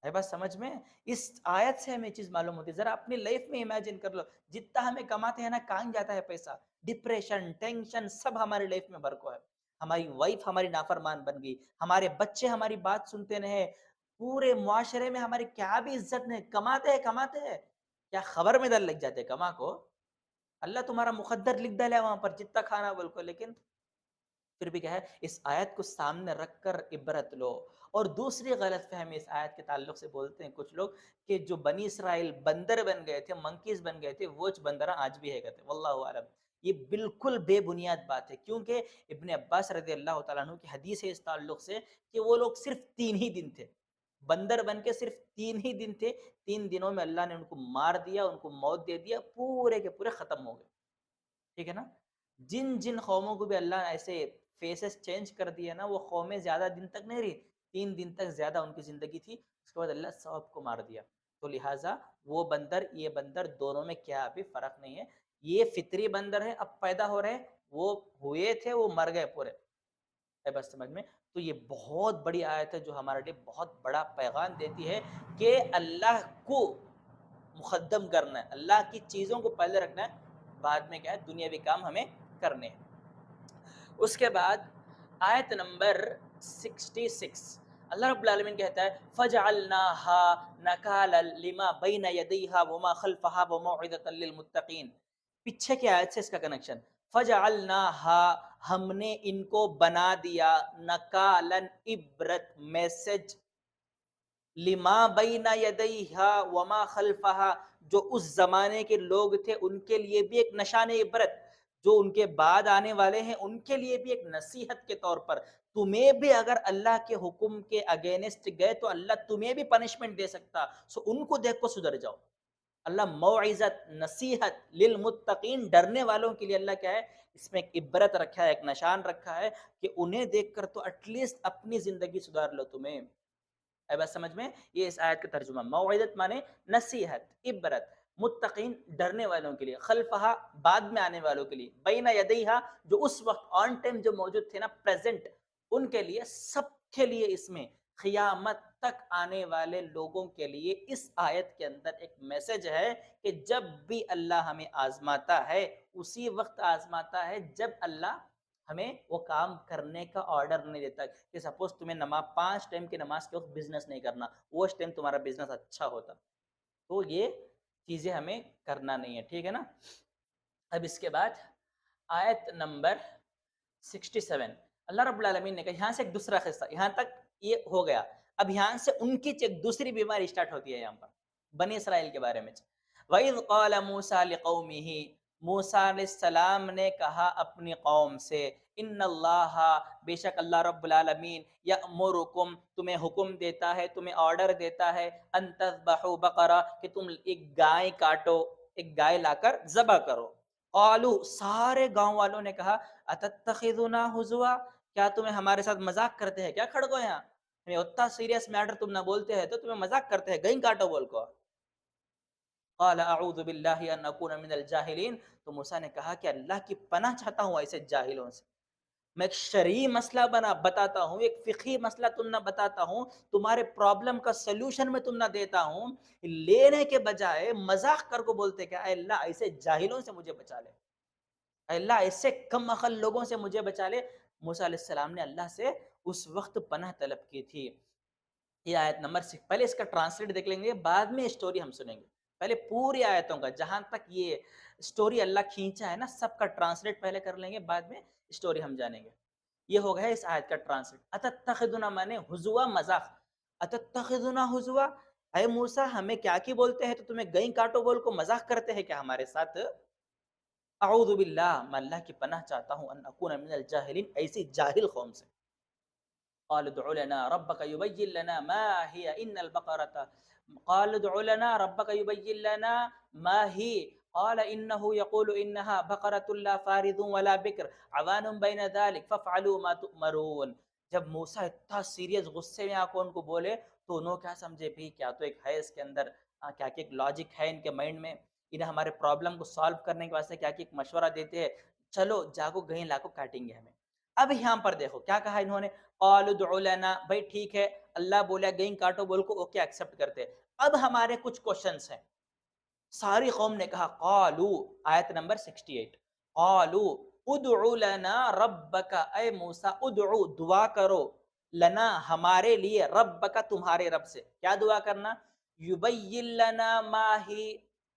ہے بات سمجھ میں؟ اس آیت سے ہمیں چیز معلوم ہوتی ہے. ذرا اپنی لائف میں امیجن کر لو، جتنا ہمیں کماتے ہیں نا کہاں جاتا ہے پیسہ؟ ڈپریشن ٹینشن سب ہماری لائف میں برکو ہے. ہماری وائف ہماری نافرمان بن گئی، ہمارے بچے ہماری بات سنتے نہیں، پورے معاشرے میں ہماری کیا بھی عزت نہیں. کماتے ہیں کیا خبر میں دل لگ جاتے کما کو؟ اللہ تمہارا مقدر لکھ ڈالا وہاں پر جتنا کھانا بول کو، لیکن پھر بھی کیا ہے اس آیت کو سامنے رکھ کر عبرت لو. اور دوسری غلط فہمی اس آیت کے تعلق سے بولتے ہیں کچھ لوگ کہ جو بنی اسرائیل بندر بن گئے تھے، منکیز بن گئے تھے، وہ بندرہ آج بھی ہے کہتے. واللہ عالم یہ بالکل بے بنیاد بات ہے، کیونکہ ابن عباس رضی اللہ تعالیٰ عنہ کی حدیث ہے اس تعلق سے کہ وہ لوگ صرف 3 ہی دن تھے بندر بن کے، صرف 3 ہی دن تھے. 3 دنوں میں اللہ نے ان کو مار دیا، ان کو موت دے دیا، پورے کے پورے ختم ہو گئے. ٹھیک ہے نا؟ جن قوموں کو بھی اللہ ایسے فیسز چینج کر دیا نا، وہ قومیں زیادہ دن تک نہیں رہی، 3 دن تک زیادہ ان کی زندگی تھی، اس کے بعد اللہ سب کو مار دیا. تو لہٰذا وہ بندر یہ بندر دونوں میں کیا ابھی فرق نہیں ہے. یہ فطری بندر ہے اب پیدا ہو رہے، وہ ہوئے تھے وہ مر گئے پورے. ہے بس سمجھ میں؟ تو یہ بہت بڑی آیت ہے جو ہمارے لیے بہت بڑا پیغام دیتی ہے کہ اللہ کو مقدم کرنا ہے، اللہ کی چیزوں کو پہلے رکھنا ہے، بعد میں کیا ہے دنیاوی کام ہمیں کرنے ہیں. اس کے بعد آیت نمبر 66 اللہ رب العالمین کہتا ہے فَجَعَلْنَاهَا نَكَالًا لِمَا بَيْنَ يَدَيْهَا وَمَا خَلْفَهَا وَمَوْعِظَةً لِّلْمُتَّقِينَ. پیچھے کی آیت سے اس کا کنیکشن، فَجَعَلْنَاهَا ہم نے ان کو بنا دیا، نَكَالًا عبرت میسج، لما بین یدیہا وما خلفہا جو اس زمانے کے لوگ تھے ان کے لیے بھی ایک نشان عبرت، جو ان کے بعد آنے والے ہیں ان کے لیے بھی ایک نصیحت کے طور پر. تمہیں بھی اگر اللہ کے حکم کے اگینسٹ گئے تو اللہ تمہیں بھی پنشمنٹ دے سکتا، سو ان کو دیکھ کو سدھر جاؤ. اللہ موعظت نصیحت للمتقین ڈرنے والوں کے لیے اللہ کیا ہے اس میں ایک عبرت رکھا ہے، ایک نشان رکھا ہے کہ انہیں دیکھ کر تو ایٹ لیسٹ اپنی زندگی سدھار لو. تمہیں اے بات سمجھ میں؟ یہ اس آیت کا ترجمہ. موعظت مانے نصیحت، عبرت، متقین ڈرنے والوں کے لیے، خلفہا بعد میں آنے والوں کے لیے، بین یدیہا جو اس وقت آن ٹائم جو موجود تھے نا پریزنٹ ان کے لیے، سب کے لیے اس میں قیامت تک آنے والے لوگوں کے لیے اس آیت کے اندر ایک میسج ہے کہ جب بھی اللہ ہمیں آزماتا ہے اسی وقت آزماتا ہے جب اللہ ہمیں وہ کام کرنے کا آرڈر نہیں دیتا. کہ سپوز تمہیں نماز 5 ٹائم کی نماز کے وقت بزنس نہیں کرنا، وہ اس ٹائم تمہارا بزنس اچھا ہوتا، تو یہ چیزیں ہمیں کرنا نہیں ہے. ٹھیک ہے نا؟ اب اس کے بعد آیت نمبر 67 اللہ رب العالمین نے کہا، یہاں سے ایک دوسرا قصہ، یہاں تک یہ ہو گیا، اب یہاں سے ان کی ایک دوسری بیماری سٹارٹ ہوتی ہے یہاں پر بنی اسرائیل کے بارے میں. وَإِذْ قَالَ مُوسَىٰ لِقَوْمِهِ موسیٰ علیہ السلام نے کہا اپنی قوم سے، ان اللہ، بے شک اللہ رب العالمین، یأمرکم، تمہیں حکم دیتا ہے، تمہیں آرڈر دیتا ہے، ان تذبحوا بقرہ، کہ تم ایک گائے کاٹو، ایک گائے لا کر ذبح کرو۔ قالو، سارے گاؤں والوں نے کہا، اتتخذنا ہزوا، کیا تمہیں ہمارے ساتھ مذاق کرتے ہیں کیا کھڑکو یہاں، یعنی اتنا سیریس میٹر تم نہ بولتے ہیں تو تمہیں مذاق کرتے ہیں، گائے کاٹو بول کو۔ قال اعوذ باللہ ان اکون من الجاہلین، تو موسیٰ نے کہا کہ اللہ کی پناہ چاہتا ہوں ایسے جاہلوں سے۔ میں ایک شرعی مسئلہ بتاتا ہوں، ایک فقہی مسئلہ تم نہ بتاتا ہوں، تمہارے پرابلم کا سلوشن میں تم نہ دیتا ہوں، لینے کے بجائے مذاق کر کو بولتے کہ اے اللہ ایسے جاہلوں سے مجھے بچا لے، اے اللہ ایسے کم عقل لوگوں سے مجھے بچا لے۔ موسیٰ علیہ السلام نے اللہ سے اس وقت پناہ طلب کی تھی۔ یہ آیت نمبر 6، پہلے اس کا ٹرانسلیٹ دیکھ لیں گے، بعد میں اسٹوری ہم سنیں گے۔ پہلے پوری آیتوں کا جہاں تک یہ اسٹوری اللہ کھینچا ہے نا، سب کا ٹرانسلیٹ پہلے کر لیں گے، بعد میں اسٹوری ہم جانیں گے۔ یہ ہو گیا اس آیت کا ٹرانسلیٹ۔ اتتخذنا مانے ہزوا، مذاق۔ اتتخذنا ہزوا، اے موسیٰ ہمیں کیا کی بولتے ہیں تو تمہیں گئیں کاٹو بول کو مذاق کرتے ہیں کیا ہمارے ساتھ؟ اعوذ باللہ، میں اللہ کی پناہ چاہتا ہوں، ان اکون من الجاہلین، ایسی جاہل قوم سے۔ قال ادع لنا ربك يبين لنا ما هي ان البقرة، قال ادع لنا ربك يبين لنا ما هي، قال انه يقول انها بقرة لا فارض ولا بكر عوان بين ذلك فافعلوا ما تؤمرون۔ جب موسیٰ اتنا سیریس غصے میں آ کو ان کو بولے تو انہوں کیا سمجھے بھی، کیا تو ایک ہے اس کے اندر، کیا کہ ایک لاجک ہے ان کے مائنڈ میں، انہیں ہمارے پرابلم کو سالو کرنے کے واسطے کیا کہ ایک مشورہ دیتے ہیں، چلو جاگو گہیں لا کو کاٹیں گے ہمیں۔ اب یہاں پر دیکھو کیا کہا انہوں نے، قالوا ادع لنا، بھائی ٹھیک ہے اللہ بولا گئیں کاٹو بول کو اوکے ایکسیپٹ کرتے۔ اب ہمارے کچھ کوشچنس ہیں۔ ساری قوم نے کہا، قالو، آیت نمبر 68، قالو ادع لنا ربک، اے موسیٰ ادعو، دعا کرو، لنا ہمارے لیے، ربک تمہارے رب سے، کیا دعا کرنا، یبین لنا ما ہی،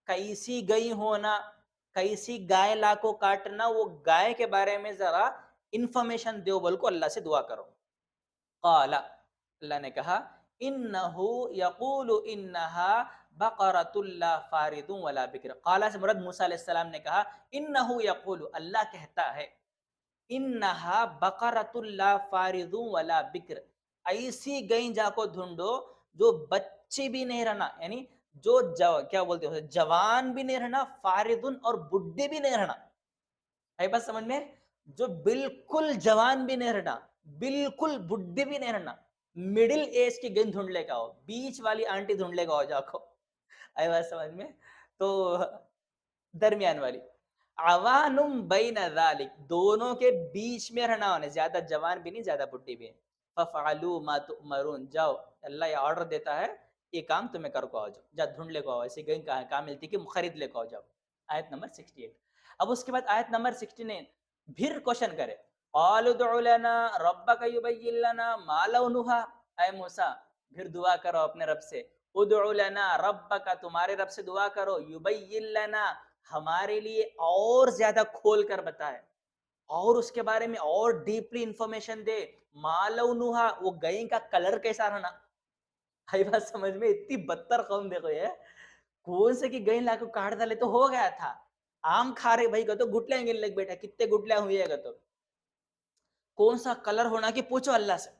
کیسی گئی ہونا، کیسی گائے لا کو کاٹنا، وہ گائے کے بارے میں ذرا انفارمیشن دیو بول کو اللہ سے دعا کرو۔ قال، اللہ نے کہا، انہو یقول انہا بقرۃ لا فارض ولا بکر۔ قال سے مراد موسیٰ علیہ السلام نے کہا، انہو یقول، اللہ کہتا ہے، انہا بقرۃ لا فارض ولا بکر، ایسی گئیں جا کو ڈھونڈو جو بچی بھی نہیں رہنا، یعنی جو کیا بولتے ہیں جوان بھی نہیں رہنا، فارضن اور بڈھے بھی نہیں رہنا، ہے بس سمجھ میں، جو بالکل جوان بھی نہیں رہنا، بالکل بڈھے بھی نہیں رہنا، مڈل ایج کی گن ڈھونڈ لے کا ہو، بیچ والی آنٹی ڈھونڈ لے کا ہو جا کو، ہے بس سمجھ میں، تو درمیان والی، عوانم بین ذالک، دونوں کے بیچ میں رہنا ہونے، زیادہ جوان بھی نہیں زیادہ بڈھے بھی نہیں۔ ففعلوا ما تؤمرون، جاؤ اللہ یہ آرڈر دیتا ہے یہ کام تمہیں کر کو آ جاؤ، جا ڈھونڈ لے کو آؤ، ایسی گئی کہاں ملتی کہ خرید لے کو آ جاؤ۔ آیت نمبر 68۔ اب اس کے بعد آیت نمبر 69 پھر کوشچن کرے، قالوا ادع لنا ربک یبین لنا ما لونھا، اے موسیٰ پھر دعا کرو اپنے رب سے، ادع لنا ربک، تمہارے رب سے دعا کرو، یبین لنا، ہمارے لیے اور زیادہ کھول کر بتائے، اور اس کے بارے میں اور ڈیپلی انفارمیشن دے، ما لونھا، وہ گائیں کا کلر کیسا رہنا، ہے بات سمجھ میں، اتنی بدتر قوم دیکھو یہ، کون سے کی گئیں لا کو کاٹ ڈالے تو ہو گیا تھا، آم کھا رہے بھائی کہ تو گٹلیں گن لگ بیٹھا، کتنے گٹلیں ہوئی ہے تو کون سا کلر ہونا کہ پوچھو اللہ سے۔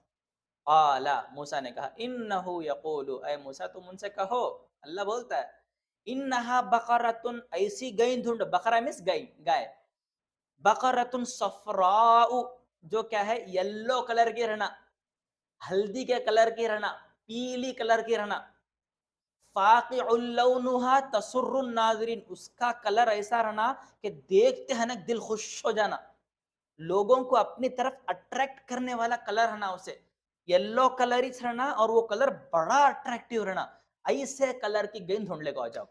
قال، موسیٰ نے کہا، انہو یقول، اے موسیٰ تم ان سے کہو، اللہ بولتا ہے، انہا بقرۃ، ایسی گائیں ڈھونڈ، بقرہ مس گائے، بقرۃ صفراء، جو کیا ہے یلو کلر کی رہنا، ہلدی کے کلر کی رہنا، پیلی کلر کی رہنا، فاقع لونھا تسر الناظرین، اس کا کلر ایسا رہنا کہ دیکھتے ہیں نا دل خوش ہو جانا، لوگوں کو اپنی طرف اٹریکٹ کرنے والا کلر رہنا، اسے یلو کلر ہی رہنا، اور وہ کلر بڑا اٹریکٹیو رہنا، ایسے کلر کی گیند ڈھونڈ لے کو آ جاؤ۔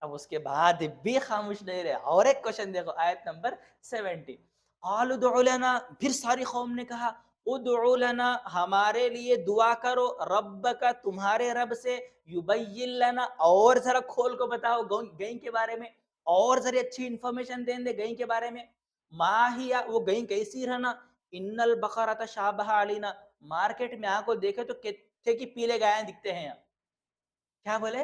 اب اس کے بعد بھی خاموش نہیں رہے، اور ایک کوشچن دیکھو، آیت نمبر 70، قالوا ادع لنا، پھر ساری قوم نے کہا، ادع لنا، ہمارے لیے دعا کرو، ربک، تمہارے رب سے، یبین لنا، اور ذرا کھول کو بتاؤ گئیں کے بارے میں، اور ذرا اچھی انفارمیشن دیں دے گئیں کے بارے میں، ما ہی، وہ گئیں کیسی رہنا، ان البقرۃ شابہ علینا، مارکیٹ میں آ کو دیکھے تو کتنے کی پیلے گائیں دکھتے ہیں، کیا بولے،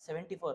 74,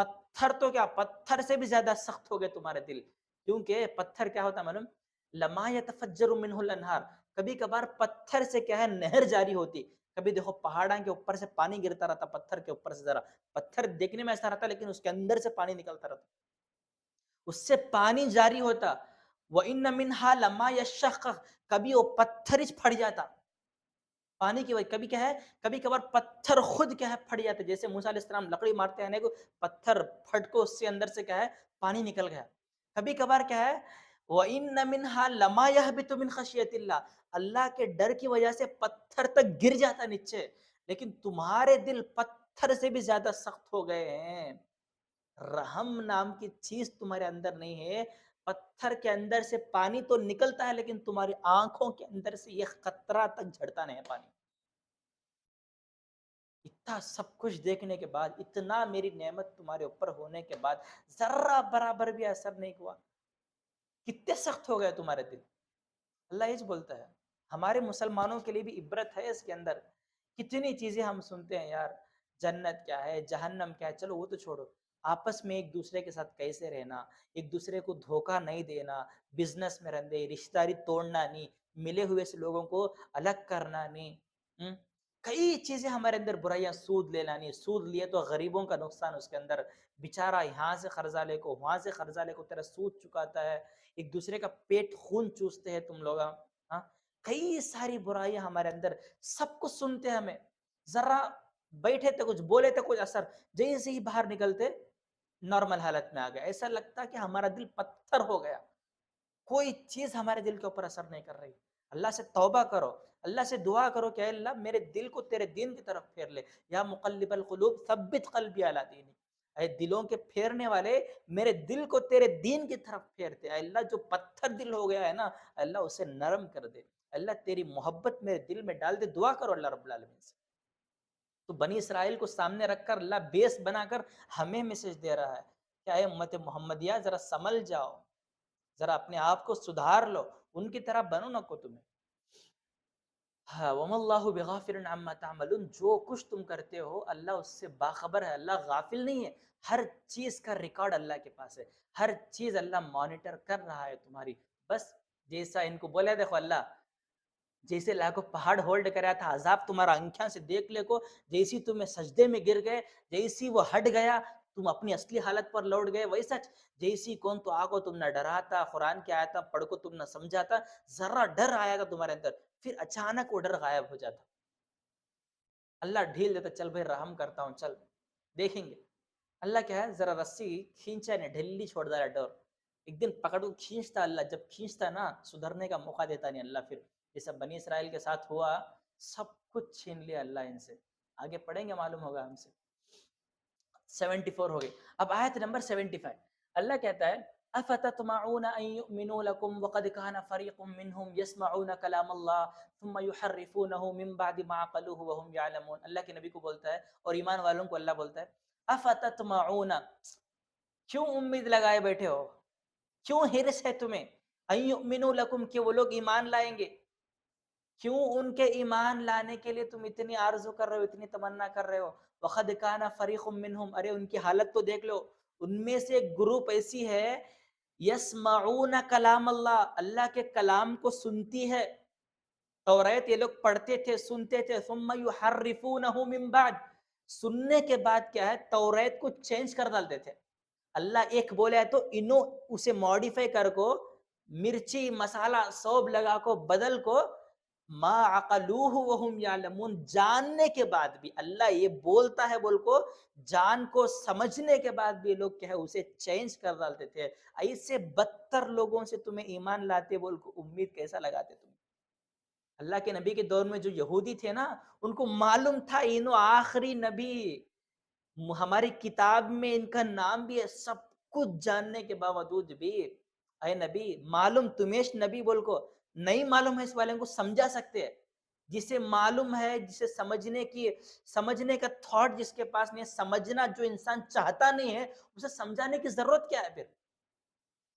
پتھر تو کیا، پتھر سے بھی زیادہ سخت ہو گئے تمہارے دل، کیونکہ پتھر کیا ہوتا ہے معلوم؟ لما یتفجر منہ الانہار، کبھی کبھار پتھر سے کیا ہے نہر جاری ہوتی، کبھی دیکھو پہاڑاں کے اوپر سے پانی گرتا رہتا، پتھر کے اوپر سے، ذرا پتھر دیکھنے میں ایسا رہتا لیکن اس کے اندر سے پانی نکلتا رہتا، اس سے پانی جاری ہوتا، وَإِنَّ مِنْهَا لَمَا يَشَّقَّقُ، کبھی وہ پتھر ہی پھٹ جاتا پانی کی وجہ، کبھی کیا ہے، کبھی کبھار پتھر خود کیا ہے پھٹ جاتے، جیسے موسیٰ علیہ السلام لکڑی مارتے ہیں کو پتھر پھٹ کو اس سے اندر سے کیا ہے پانی نکل گیا، کبھی کبھار کیا ہے وَإِنَّ مِنْهَا لَمَا يَهْبِطُ مِنْ خَشْيَةِ اللَّهِ، اللہ کے ڈر کی وجہ سے پتھر تک گر جاتا نیچے، لیکن تمہارے دل پتھر سے بھی زیادہ سخت ہو گئے ہیں، رحم نام کی چیز تمہارے اندر نہیں ہے، پتھر کے اندر سے پانی تو نکلتا ہے لیکن تمہاری آنکھوں کے اندر سے یہ قطرہ تک جھڑتا نہیں ہے پانی، اتنا سب کچھ دیکھنے کے بعد، اتنا میری نعمت تمہارے اوپر ہونے کے بعد ذرہ برابر بھی اثر نہیں ہوا، کتنے سخت ہو گئے تمہارے دل۔ اللہ یہ بولتا ہے، ہمارے مسلمانوں کے لیے بھی عبرت ہے اس کے اندر، کتنی چیزیں ہم سنتے ہیں یار، جنت کیا ہے، جہنم کیا ہے، چلو وہ تو چھوڑو، آپس میں ایک دوسرے کے ساتھ کیسے رہنا، ایک دوسرے کو دھوکہ نہیں دینا، بزنس میں رہنے، رشتہ داری توڑنا نہیں، ملے ہوئے سے لوگوں کو الگ کرنا نہیں، کئی چیزیں ہمارے اندر برائیاں، سود لینا نہیں، سود لیے تو غریبوں کا نقصان اس کے اندر، بیچارہ یہاں سے قرضہ لے کو وہاں سے قرضہ لے کو تیرا سود چکاتا ہے، ایک دوسرے کا پیٹ خون چوستے ہیں تم لوگ، ہاں کئی ساری برائیاں ہمارے اندر، سب کچھ سنتے ہیں ہمیں، ذرا بیٹھے تھے کچھ بولے تھے کچھ اثر، جیسے ہی باہر نکلتے نارمل حالت میں آ گیا، ایسا لگتا کہ ہمارا دل پتھر ہو گیا، کوئی چیز ہمارے دل کے اوپر اثر نہیں کر رہی۔ اللہ سے توبہ کرو، اللہ سے دعا کرو کہ اے اللہ میرے دل کو تیرے دین کی طرف پھیر لے، یا مقلب القلوب ثبت قلبی علی دینک، اے دلوں کے پھیرنے والے میرے دل کو تیرے دین کی طرف پھیرتے، اے اللہ جو پتھر دل ہو گیا ہے نا، اللہ اسے نرم کر دے، اللہ تیری محبت میرے دل میں ڈال دے، دعا کرو اللہ رب العالمین سے۔ تو بنی اسرائیل کو سامنے رکھ کر اللہ بیس بنا کر ہمیں میسج دے رہا ہے کہ اے امت محمدیہ ذرا سنبھل جاؤ، ذرا اپنے آپ کو سدھار لو، ان کی طرح بنو نہ کو تمہیں، ہاں وَمَا اللَّهُ بِغَافِلٍ عَمَّا تَعْمَلُونَ، جو کچھ تم کرتے ہو اللہ اس سے باخبر ہے، اللہ غافل نہیں ہے، ہر چیز کا ریکارڈ اللہ کے پاس ہے، ہر چیز اللہ مانیٹر کر رہا ہے تمہاری، بس جیسا ان کو بولے دیکھو اللہ، جیسے اللہ کو پہاڑ ہولڈ کرا تھا، عذاب تمہارا آنکھیں سے دیکھ لے کو، جیسی تمہیں سجدے میں گر گئے، جیسی وہ ہٹ گیا، تم اپنی اصلی حالت پر لوٹ گئے، ویسا جیسی کون تو آگو تم نہ ڈراتا، قرآن کی آیتاں پڑھ کو تم نہ سمجھاتا، ذرا ڈر آیا تھا تمہارے اندر، پھر اچانک وہ ڈر غائب ہو جاتا، اللہ ڈھیل دیتا، چل بھائی رحم کرتا ہوں، چل دیکھیں گے، اللہ کیا ہے ذرا رسی کھینچا نہیں، ڈھیلی چھوڑ دا ڈر، ایک دن پکڑ کو کھینچتا اللہ، جب کھینچتا نا سدھرنے کا موقع دیتا نہیں اللہ، پھر جیسا بنی اسرائیل کے ساتھ ہوا، سب کچھ چھین لیا اللہ ان سے، آگے پڑھیں گے معلوم ہوگا ہم سے۔ 74 ہو گئی، اب آیت نمبر 75، اللہ کہتا ہے افتطمعون ان يؤمنوا لكم وقد كان فريق منهم يسمعون كلام الله ثم يحرفونه من بعد ما عقلوه وهم يعلمون، اللہ کے نبی کو بولتا ہے اور ایمان والوں کو اللہ بولتا ہے افتطمعون، کیوں امید لگائے بیٹھے ہو، کیوں ہرس ہے تمہیں، ان يؤمنوا لكم کہ وہ لوگ ایمان لائیں گے، کیوں ان کے ایمان لانے کے لیے تم اتنی آرزو کر رہے ہو، اتنی تمنا کر رہے ہو، وقد کان فریق منہم، ارے ان کی حالت تو دیکھ لو، ان میں سے ایک گروپ ایسی ہے یسمعون کلام اللہ، اللہ کے کلام کو سنتی ہے، توریت یہ لوگ پڑھتے تھے سنتے تھے، ثم یحرفونہ من بعد، سننے کے بعد کیا ہے توریت کو چینج کر ڈالتے تھے، اللہ ایک بولے ہے تو انہوں اسے ماڈیفائی کر کو مرچی مسالہ سوب لگا کو بدل کو، ما عقلوہ وہم یعلمون، جاننے کے بعد بھی اللہ یہ بولتا ہے بول کو، جان کو سمجھنے کے بعد بھی لوگ کیا ہے اسے چینج کر ڈالتے تھے، ایسے بدتر لوگوں سے تمہیں ایمان لاتے بول کو امید کیسا لگاتے تم؟ اللہ کے نبی کے دور میں جو یہودی تھے نا، ان کو معلوم تھا انہوں آخری نبی، ہماری کتاب میں ان کا نام بھی ہے، سب کچھ جاننے کے باوجود بھی اے نبی معلوم تمیش نبی بول کو نہیں معلوم ہے، اس والے کو سمجھا سکتے ہیں، جسے معلوم ہے، جسے سمجھنے کا تھاٹ جس کے پاس نہیں ہے، سمجھنا جو انسان چاہتا نہیں ہے اسے سمجھانے کی ضرورت کیا ہے؟ پھر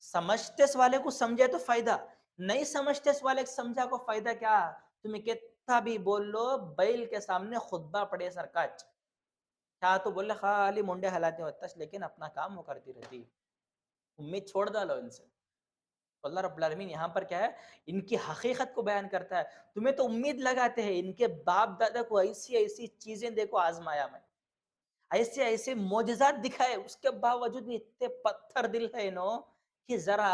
سمجھتے اس والے کو سمجھے تو فائدہ، نہیں سمجھتے اس والے کو سمجھا کو فائدہ کیا؟ تمہیں کتنا بھی بول لو، بیل کے سامنے خطبہ پڑے سرکاج، کیا تو بولے خالی منڈے ہلاتے ہوتا لیکن اپنا کام وہ کرتی رہتی. امید چھوڑ ڈالو ان سے. تو اللہ رب العالمین یہاں پر کیا ہے ان کی حقیقت کو بیان کرتا ہے. تمہیں تو امید لگاتے ہیں ان کے باپ دادا کو ایسی ایسی چیزیں دیکھو آزمایا میں, ایسے ایسے معجزات دکھائے, اس کے باوجود بھی اتنے پتھر دل ہے انہوں کہ ذرا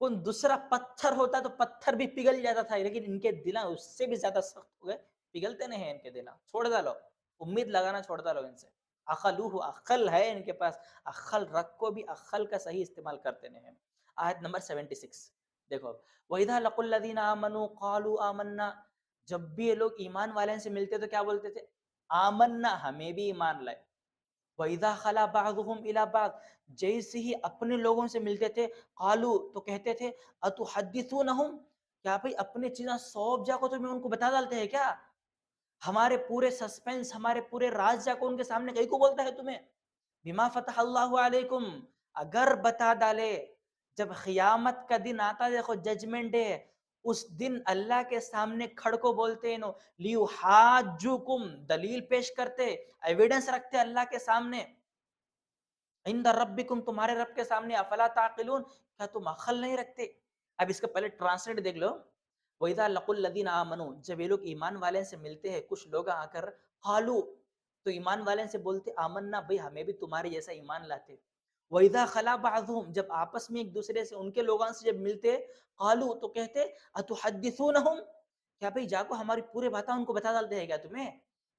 کون دوسرا پتھر ہوتا تو پتھر بھی پگھل جاتا تھا, لیکن ان کے دل اس سے بھی زیادہ سخت ہو گئے, پگھلتے نہیں ہیں ان کے دل. چھوڑ ڈالو, امید لگانا چھوڑ ڈالو ان سے. عقلوہ, عقل ہے ان کے پاس, عقل رکھو بھی عقل کا صحیح استعمال کرتے نہیں ہیں. آیت نمبر 76 دیکھو, وَإِذَا لَقُوا الَّذِينَ آمَنُوا قَالُوا آمَنَّا, جب بھی یہ لوگ ایمان والے سے ملتے تو کیا بولتے تھے؟ آمنا, ہمیں بھی ایمان لائے. وَإِذَا خَلَا بَعْضُهُمْ إِلَى بَعْضٍ, جیسے ہی اپنے لوگوں سے ملتے تھے, قالو تو کہتے تھے, أَتُحَدِّثُونَهُمْ, کیا بھئی اپنے چیزاں سونپ جا کو تمہیں ان کو بتا ڈالتے ہیں کیا؟ ہمارے پورے سسپینس, ہمارے پورے راز جا کو ان کے سامنے کہیں کو بولتا ہے تمہیں؟ بما فتح اللہ علیکم, اگر بتا ڈالے, جب قیامت کا دن آتا, دیکھو ججمنٹ ڈے, اس دن اللہ کے سامنے کھڑ کو بولتے ہیں نو لیحاجوکم, دلیل پیش کرتے, ایویڈنس رکھتے اللہ کے سامنے, عند ربکم, تمہارے رب کے سامنے, افلا تعقلون, کیا تم عقل نہیں رکھتے؟ اب اس کے پہلے ٹرانسلیٹ دیکھ لو. وَإِذَا لَقُوا الَّذِينَ آمَنُوا, جب یہ لوگ ایمان والے سے ملتے ہیں, کچھ لوگ آ کر قالو, تو ایمان والے سے بولتے آمنا, بھئی ہمیں بھی تمہارے جیسا ایمان لاتے. وَإِذَا خَلَا بَعْضُهُمْ, جب آپس میں ایک دوسرے سے ان کے لوگوں سے جب ملتے, قالو تو کہتے أَتُحَدِّثُونَهُمْ, کیا بھئی جا کو ہماری پورے باتیں ان کو بتا ڈالتے ہیں کیا تمہیں؟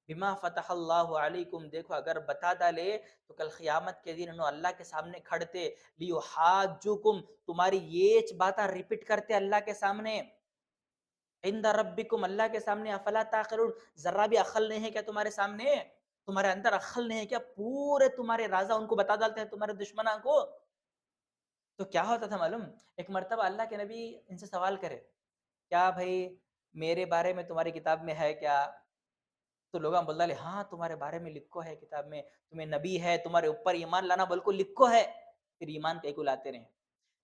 بما فتح اللہ علیکم, دیکھو اگر بتا ڈالے تو کل قیامت کے دن انہوں اللہ کے سامنے کھڑتے, لیحاجوکم, تمہاری یہ باتیں ریپیٹ کرتے اللہ کے سامنے, عند ربکم, اللہ کے سامنے, افلا تعقلون, ذرا بھی عقل نہیں ہے کیا تمہارے سامنے؟ تمہارے اندر عقل نہیں ہے کیا؟ پورے تمہارے رازہ ان کو بتا ڈالتے ہیں تمہارے دشمنوں کو. تو کیا ہوتا تھا معلوم, ایک مرتبہ اللہ کے نبی ان سے سوال کرے, کیا بھئی میرے بارے میں تمہاری کتاب میں ہے کیا؟ تو لوگ بول ڈالے, ہاں تمہارے بارے میں لکھو ہے کتاب میں, تمہیں نبی ہے, تمہارے اوپر ایمان لانا بول کو لکھو ہے. پھر ایمان کہیں کو لاتے رہے.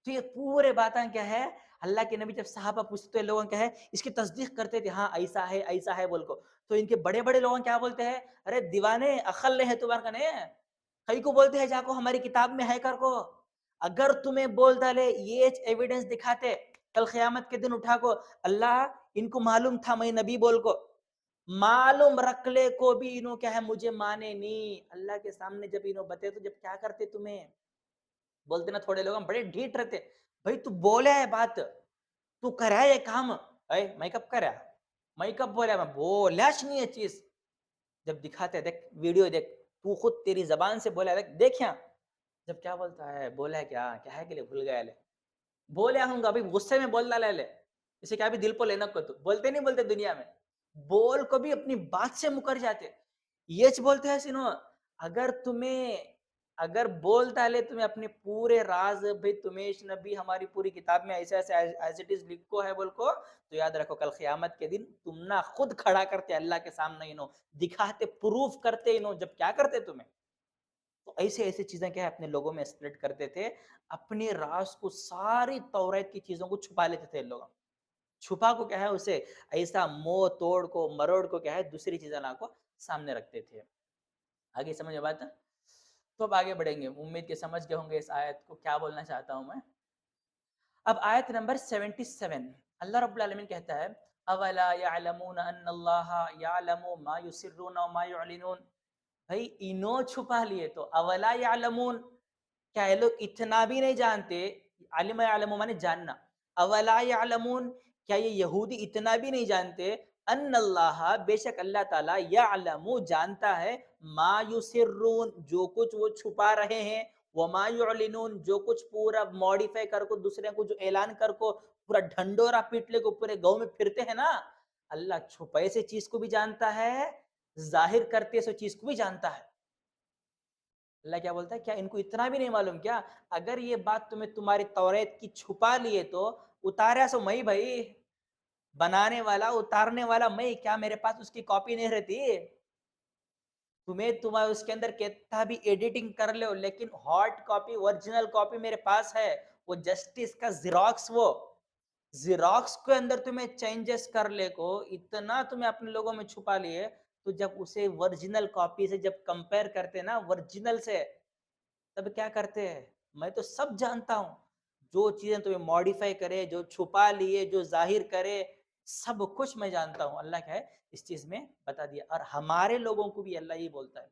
تو یہ پورے باتیں کیا ہے, اللہ کے نبی جب صحابہ پوچھتے لوگوں کیا ہے, اس کی تصدیق کرتے تھے, ہاں ایسا ہے بول کو. تو ان کے بڑے بڑے لوگوں کیا بولتے ہیں, ارے دیوانے, عقل نہیں ہے تمہارے کا, نہیں کئی کو بولتے ہیں جا کو ہماری کتاب میں ہے کر کو, اگر تمہیں بول ڈالے یہ ایویڈنس دکھاتے, کل قیامت کے دن اٹھا کو, اللہ ان کو معلوم تھا میں نبی بول کو, معلوم رکھ لے کو بھی انہوں کیا ہے مجھے مانے نہیں. اللہ کے سامنے جب انہوں بتے تو جب کیا کرتے تمہیں بولتے نا, تھوڑے لوگ بڑے ڈھیٹ رہتے, بھئی تو بولے ہے بات, تو کرا یہ کام, میں کب کرا, میں کب بولا, میں بولاش نہیں ہے چیز. جب دکھاتے, دیکھ ویڈیو دیکھ, تو خود تیری زبان سے بولا, دیکھیں جب کیا بولتا ہے, بولا ہے کیا ہے کے لیے بھول گیا لے, بولیا ہوں گا, ابھی غصے میں بول ڈالا لے, اسے کیا بھی دل پہ لینا کو, تو بولتے نہیں بولتے دنیا میں, بول کو بھی اپنی بات سے مکر جاتے. یہ بولتے ہیں سنو, اگر بولتا لے تمہیں اپنے پورے راز, بھئی تمہیں نبی ہماری پوری کتاب میں ایسے ایسے ایز اٹ از لکھو ہے بول کو, تو یاد رکھو کل قیامت کے دن تم نہ خود کھڑا کرتے اللہ کے سامنے, انہوں دکھاتے, پروف کرتے, انہوں جب کیا کرتے تمہیں. تو ایسے چیزیں کیا ہے اپنے لوگوں میں اسپریڈ کرتے تھے, اپنے راز کو, ساری توریت کی چیزوں کو چھپا لیتے تھے لوگ. چھپا کو کیا ہے اسے ایسا منہ توڑ کو, مروڑ کو کیا ہے دوسری چیزیں لا کو سامنے رکھتے تھے. آگے سمجھ میں بات ہے؟ تو اب آگے بڑھیں گے, امید کے سمجھ گئے ہوں گے اس آیت کو کیا بولنا چاہتا ہوں میں. اب آیت نمبر 77, اللہ رب العالمین کہتا ہے, اولا یعلمون ان اللہ یعلم ما یسرون وما یعلنون, بھئی انہوں چھپا لیے تو, اولا یعلمون, کیا یہ لوگ اتنا بھی نہیں جانتے, علم یعلم مانے جاننا, اولا یعلمون, کیا یہ یہودی اتنا بھی نہیں جانتے, ان اللہ, بے شک اللہ تعالی, یعلم, جانتا ہے, ما یسرون, جو کچھ وہ چھپا رہے ہیں, وما یعلنون, جو کچھ پورا موڈیفائی کر کو دوسرے کو جو اعلان کر کو پورا ڈھنڈورا پیٹلے کو پورے گاؤں میں پھرتے ہیں نا, اللہ چھپائے سے چیز کو بھی جانتا ہے, ظاہر کرتے سے چیز کو بھی جانتا ہے. اللہ کیا بولتا ہے, کیا ان کو اتنا بھی نہیں معلوم کیا, اگر یہ بات تمہیں تمہاری توریت کی چھپا لیے تو اتاریا سو میں, بھائی بنانے والا, اتارنے والا میں, کیا میرے پاس اس کی کاپی نہیں رہتی؟ تمہیں اس کے اندر کتنا بھی ایڈیٹنگ کر لو, لیکن ہارڈ کاپی, اوریجنل کاپی میرے پاس ہے, وہ جسٹس کا زیروکس, وہ زیروکس کے اندر تمہیں چینجز کر لے کو, اتنا تمہیں اپنے لوگوں میں چھپا لیے, تو جب اسے ورجنل کاپی سے جب کمپیئر کرتے نا ورجنل سے، تب کیا کرتے ہیں؟ میں تو سب جانتا ہوں، جو چیزیں تمہیں ماڈیفائی کرے، جو چھپا لیے، جو ظاہر کرے، سب کچھ میں جانتا ہوں۔ اللہ کیا ہے اس چیز میں بتا دیا۔ اور ہمارے لوگوں کو بھی اللہ یہ بولتا ہے،